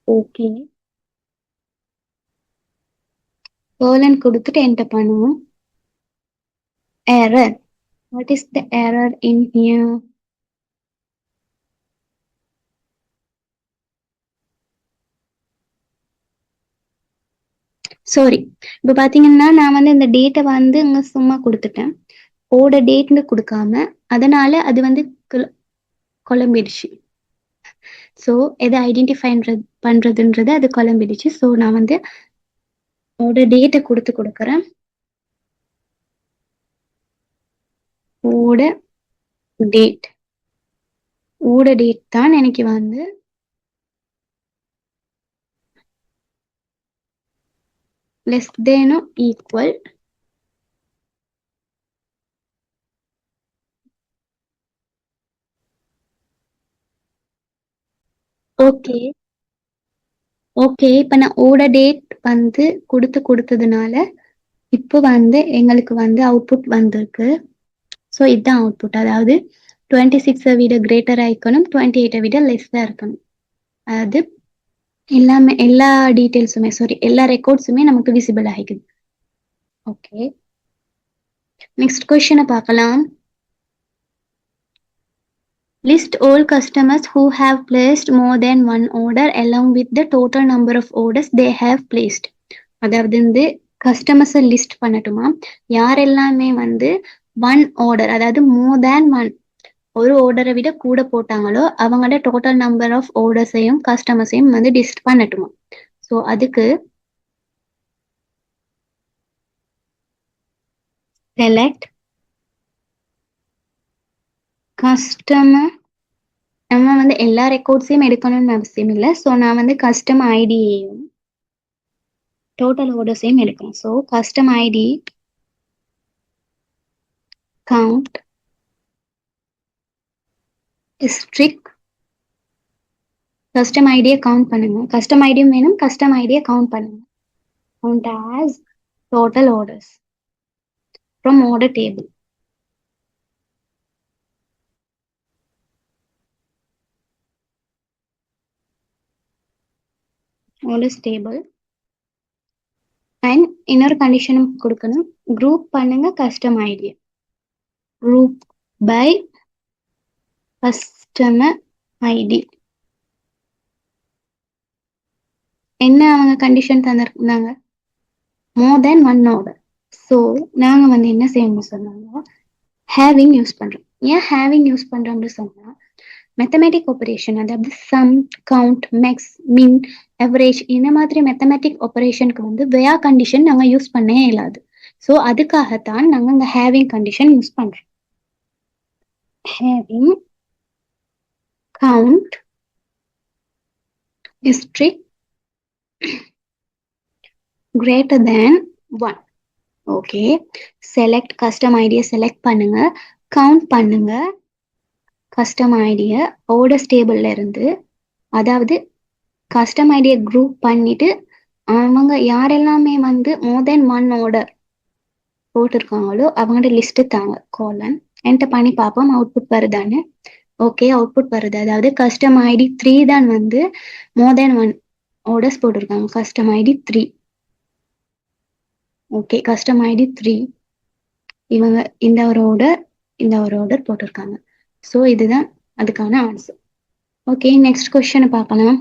Okay, colon கொடுத்துட்டு என்டர் பண்ணுவோம். error. What is the error in here? Sorry, இப்போ பார்த்தீங்கன்னா நான் வந்து இந்த டேட்டை வந்து இங்கே சும்மா கொடுத்துட்டேன், ஓட டேட்னு கொடுக்காம. அதனால அது வந்து குழம்பிடுச்சு. ஸோ எதை ஐடென்டிஃபை பண்றதுன்றது அது குழம்பிடுச்சு. ஸோ நான் வந்து ஓட டேட்டை கொடுக்குறேன். ஓட டேட் தான் எனக்கு வந்து less than or equal okay. இப்போ நான் ஓட டேட் வந்து கொடுத்ததுனால இப்போ வந்து எங்களுக்கு வந்து அவுட்புட் வந்திருக்கு. ஸோ இதுதான் அவுட்புட். அதாவது 26 விட கிரேட்டரா இருக்கணும், 28 விட லெஸ்ஸா இருக்கணும். அதாவது எல்லாமே எல்லா டீட்டெயில்ஸுமே எல்லா ரெக்கார்ட்ஸுமே நமக்கு விசிபிள் ஆகிக்குது. ஓகே, நெக்ஸ்ட் கொஸ்டினை பார்க்கலாம். List all customers who have placed more than one order along with the total number of orders they have placed. அதாவது வந்து கஸ்டமர்ஸை லிஸ்ட் பண்ணட்டுமா, யாரெல்லாமே வந்து ஒன் ஆர்டர், அதாவது மோர் தேன் ஒன், ஒரு ஆர்டரை விட கூட போட்டாங்களோ அவங்களோட டோட்டல் நம்பர் ஆஃப் ஆர்டர்ஸையும் கஸ்டமர்ஸையும் வந்து லிஸ்ட் பண்ணட்டுமா. ஸோ அதுக்கு செலக்ட் கஸ்டமர், நம்ம வந்து எல்லா ரெக்கார்ட்ஸையும் எடுக்கணும்னு அவசியம் இல்லை. ஸோ நான் வந்து கஸ்டம் ஐடியையும் டோட்டல் ஆர்டர்ஸையும் எடுக்கிறேன். ஸோ கஸ்டம் ஐடி கவுண்ட் ஸ்ட்ரிக் கஸ்டம் ஐடியை கவுண்ட் பண்ணுங்க. கஸ்டம் ஐடியும் வேணும், கஸ்டம் ஐடியை கவுண்ட் பண்ணுங்க. Count as total orders from order table. orders table and இன்னொரு கண்டிஷனும் கொடுக்கணும். குரூப் பண்ணுங்க custom ID, group by customer ID. என்ன அவங்க கண்டிஷன் தந்திருந்தாங்க, more than one order. So நாங்க வந்து என்ன செய்யணும் சொன்னாங்க, ஹேவிங் யூஸ் பண்றோம். ஏன் ஹேவிங் யூஸ் பண்றோம்னு சொன்னா, மேத்தமேட்டிக் ஆபரேஷன், அதாவது சம், கவுண்ட், மேக்ஸ், மின், எவரேஜ் இந்த மாதிரி மேத்தமேட்டிக் ஆபரேஷனுக்கு வந்து வேர் கண்டிஷன் நாங்க யூஸ் பண்ணே இயலாது. ஸோ அதுக்காகத்தான் நாங்க இந்த ஹேவிங் கண்டிஷன் யூஸ் பண்றோம். Having count ஸ்ட்ரிக் greater than 1. Okay, select custom ஐடியை செலக்ட் பண்ணுங்க, கவுண்ட் பண்ணுங்க கஸ்டம் ஐடியை ஆர்டர்ஸ் டேபிள்ல இருந்து. அதாவது கஸ்டம் ஐடியை குரூப் பண்ணிட்டு அவங்க யாரெல்லாமே வந்து மோர் தென் ஒன் ஆர்டர் போட்டிருக்காங்களோ அவங்களோட லிஸ்ட் தாங்க கோலன் என்கிட்ட பண்ணி பார்ப்போம் அவுட்புட் வருதான்னு. ஓகே, அவுட்புட் வருது. அதாவது கஸ்டம் ஐடி 3 தான் வந்து மோர் தென் ஒன் ஆர்டர்ஸ் போட்டிருக்காங்க. Custom ID 3. Okay, custom ID 3 இவங்க இந்த ஒரு ஆர்டர் போட்டிருக்காங்க. ஸோ இதுதான் அதுக்கான ஆன்சர். ஓகே, நெக்ஸ்ட் கொஸ்டின் பார்க்கலாம்.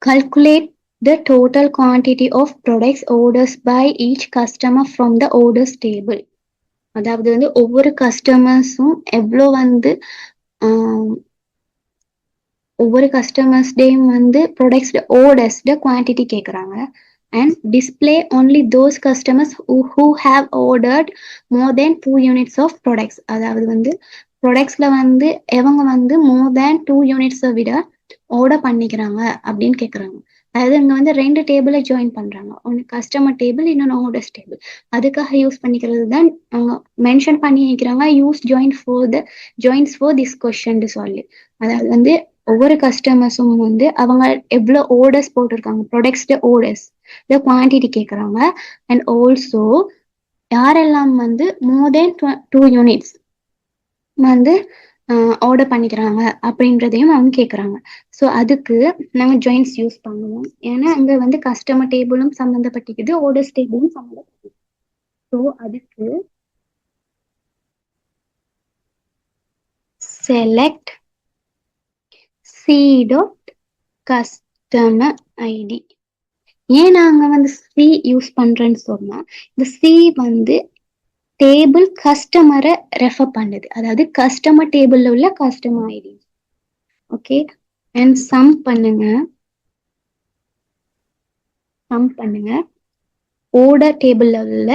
Calculate the total quantity of products orders by each customer from the orders table. அதாவது வந்து ஒவ்வொரு கஸ்டமர்ஸும் எவ்வளோ வந்து ஒவ்வொரு கஸ்டமர்ஸ்டையும் வந்து ப்ராடக்ட்ஸ் ஓர்டர்ஸ்ட குவான்டிட்டி கேட்குறாங்க. And display only those customers who have ordered more than 2 units of products. அதாவது வந்து ப்ராடக்ட்ஸில் வந்து எவங்க வந்து மோர் தேன் 2 யூனிட்ஸை விட ஆர்டர் பண்ணிக்கிறாங்க அப்படின்னு கேட்குறாங்க. அதாவது இங்கே வந்து 2 டேபிளை ஜாயின் பண்ணுறாங்க. ஒன்று கஸ்டமர் டேபிள், இன்னொன்று ஆர்டர்ஸ் டேபிள். அதுக்காக யூஸ் பண்ணிக்கிறது தான் அவங்க மென்ஷன் பண்ணி வைக்கிறாங்க use joins for this question சொல்லி. அதாவது வந்து ஒவ்வொரு கஸ்டமர்ஸும் வந்து அவங்க எவ்வளோ ஆர்டர்ஸ் போட்டிருக்காங்க ப்ராடக்ட்ஸ்ட ஆர்டர்ஸ் குவான்டிட்டி கேட்குறாங்க. அண்ட் ஆல்சோ யாரெல்லாம் வந்து மோர் தென் 2 யூனிட்ஸ் வந்து ஆர்டர் பண்ணிக்கிறாங்க அப்படின்றதையும் அவங்க கேட்குறாங்க. ஸோ அதுக்கு நாங்கள் ஜாயின்ஸ் யூஸ் பண்ணுவோம். ஏன்னா அங்கே வந்து கஸ்டமர் டேபிளும் சம்மந்தப்பட்டிருக்குது, ஆர்டர்ஸ் டேபிளும் சம்மந்தப்பட்டிருக்கு. ஸோ அதுக்கு செலக்ட் c.customer id. ஏன் நாங்க வந்து சி யூஸ் பண்றேன்னு சொன்னா, இந்த சி வந்து டேபிள் கஸ்டமரை ரெஃபர் பண்ணுது. அதாவது கஸ்டமர் டேபிள்ல உள்ள customer ID. Okay, and sum பண்ணுங்க ஆர்டர் டேபிள்ல உள்ள,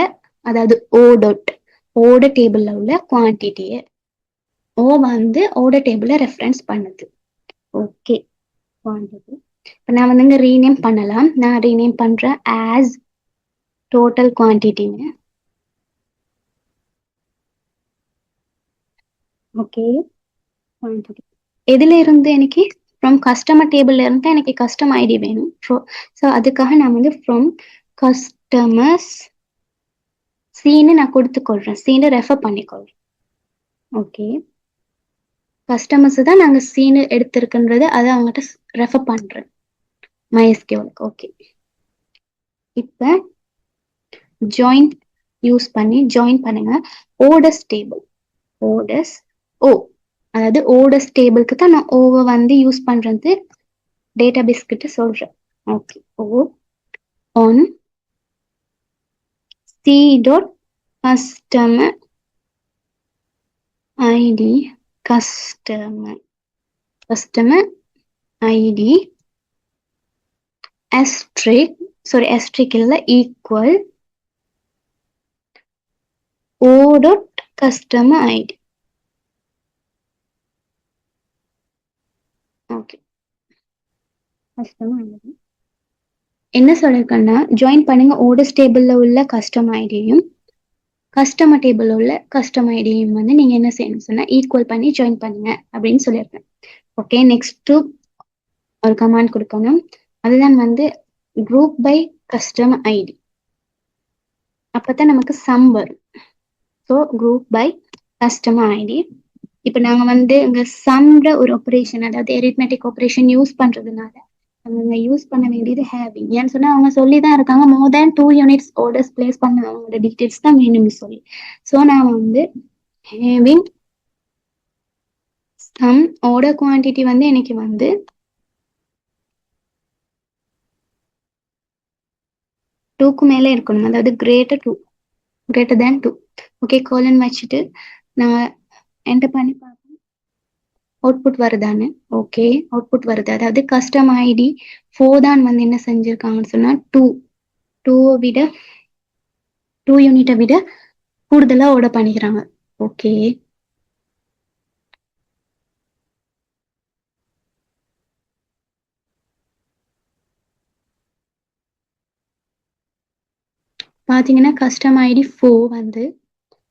அதாவது ஆர்டர் டேபிள்ல உள்ள குவான்டிட்டியை ஓ வந்து ஆர்டர் டேபிள ரெஃபரன்ஸ் பண்ணுது. ஓகே, குவான்டிட்டி இப்போ நான் வந்து இங்க ரீநேம் பண்ணலாம். நான் ரீநேம் பண்றேன் ஆஸ் டோட்டல் குவான்டிட்டின்னு. ஓகே, குவான்டிட்டி எதுல இருந்து எனக்கு ஃப்ரம் கஸ்டமர் டேபிள்ல இருந்து எனக்கு கஸ்டம் ஐடி வேணும். ஸோ அதுக்காக நான் வந்து ஃப்ரம் கஸ்டமர்ஸ் சீன்னு நான் கொடுத்துக்கொள்றேன், சீன்னு ரெஃபர் பண்ணிக்கொள்றேன். ஓகே, கஸ்டமர்ஸ் தான் நாங்கள் சீனு எடுத்திருக்குன்றது அதை அவங்ககிட்ட ரெஃபர் பண்றேன் MySQLக்கு. ஓகே, இப்போ ஜாயின் யூஸ் பண்ணி ஜாயின் பண்ணுங்க ஆர்டர்ஸ் டேபிள். அதாவது ஆர்டர்ஸ் டேபிளுக்கு தான் நான் ஓவை வந்து யூஸ் பண்றது டேட்டாபேஸ் கிட்ட சொல்றேன். Okay, O on c.customer id customer id asterisk இல்ல equal o.customer id. Okay, customer ID என்ன சொல்லிருக்கேன்னா ஜாயின் பண்ணுங்க ஆர்டர்ஸ் டேபிள்ல உள்ள கஸ்டமர் ஐடியும் கஸ்டமர் டேபிள் உள்ள கஸ்டமர் ஐடியும் வந்து நீங்க என்ன செய்யணும் சொன்னா ஈக்குவல் பண்ணி ஜாயின் பண்ணுங்க அப்படின்னு சொல்லியிருக்கேன். ஓகே, நெக்ஸ்ட் ஒரு கமாண்ட் கொடுக்கணும். அதுதான் வந்து குரூப் பை கஸ்டமர் ஐடி. அப்பதான் நமக்கு சம் வரும். So group by customer ID. இப்போ நாங்க வந்து இங்க சம்ன்ற ஒரு ஆப்ரேஷன், அதாவது எரித்மெட்டிக் ஆப்ரேஷன் யூஸ் பண்றதுனால அவங்க யூஸ் பண்ண வேண்டியது ஹேவிங். ஏன்னு சொன்னா அவங்க சொல்லிதான் இருக்காங்க மோர் தேன் 2 யூனிட்ஸ் ஆர்டர்ஸ் பிளேஸ் பண்ண அவங்களோட டீட்டெயில்ஸ் தான் வேணும்னு சொல்லி. ஸோ நான் வந்து ஹேவிங் சம் ஆர்டர் குவான்டிட்டி வந்து எனக்கு வந்து 2க்கு மேலே இருக்கணும், அதாவது greater than 2. ஓகே, கோலன் வச்சுட்டு நான் என்டர் பண்ணி பார்ப்போம் அவுட்புட் வருதான்னு. ஓகே, அவுட்புட் வருது. அதாவது கஸ்டம் ஐடி 4 தான் வந்து என்ன செஞ்சிருக்காங்கன்னு சொன்னா 2 யூனிட்டை விட கூடுதலா ஆர்டர் பண்ணிக்கிறாங்க. ஓகே, பாத்தீங்கன்னா கஸ்டம் ஐடி 4 வந்து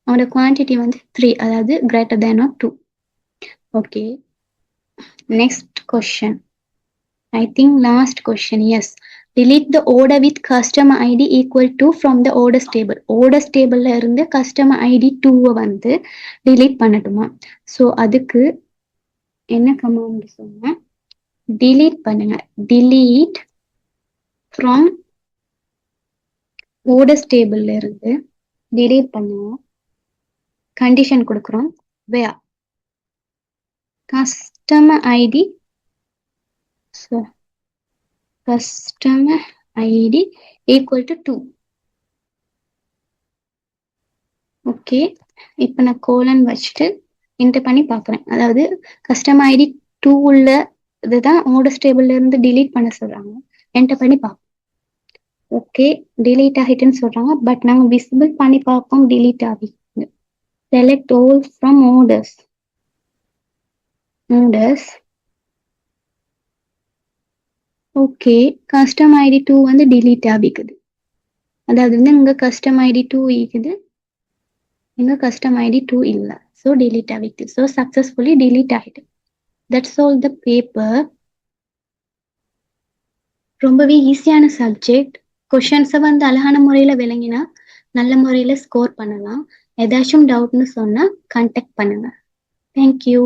அவனோட குவான்டிட்டி வந்து 3, அதாவது greater than or 2. Okay, next question. I think last question, yes. Delete the order with customer ID equal to from the orders table. Orders table ல இருந்து customer ID 2 வந்து delete பண்ணட்டுமா? So அதுக்கு என்ன command சொன்னா delete பண்ணுங்க. delete from orders table ல இருந்து delete பண்ணுவோம். கண்டிஷன் கொடுக்குறோம். where customer ID, so customer ID equal to 2. Okay, இப்போ நான் கோலன் வச்சுட்டு என்டர் பண்ணி பார்க்குறேன். அதாவது கஸ்டமர் ஐடி 2 உள்ள இதுதான் ஆர்டர்ஸ் டேபிள்ல இருந்து delete பண்ண சொல்றாங்க. என்டர் பண்ணி பார்ப்போம். ஓகே, delete ஆகிட்டுன்னு சொல்றாங்க. பட் நாங்கள் விசிபிள் பண்ணி பார்ப்போம். delete ஆகிட்டு select all from orders. Okay, custom ID 2 வந்து delete ஆகிக்குது. அதாவது வந்து இங்க கஸ்டம் ஐடி 2 இருக்குது, இங்க கஸ்டம் ஐடி 2 இல்லை. ஸோ delete ஆகிட்டு. ஸோ சக்ஸஸ்ஃபுல்லி delete ஆகிட்டு. That's all the paper. ரொம்பவே ஈஸியான சப்ஜெக்ட். கொஷின்ஸை வந்து அழகான முறையில் விளங்கினா நல்ல முறையில் ஸ்கோர் பண்ணலாம். ஏதாச்சும் டவுட்னு சொன்னால் கான்டாக்ட் பண்ணுங்க. தேங்க்யூ.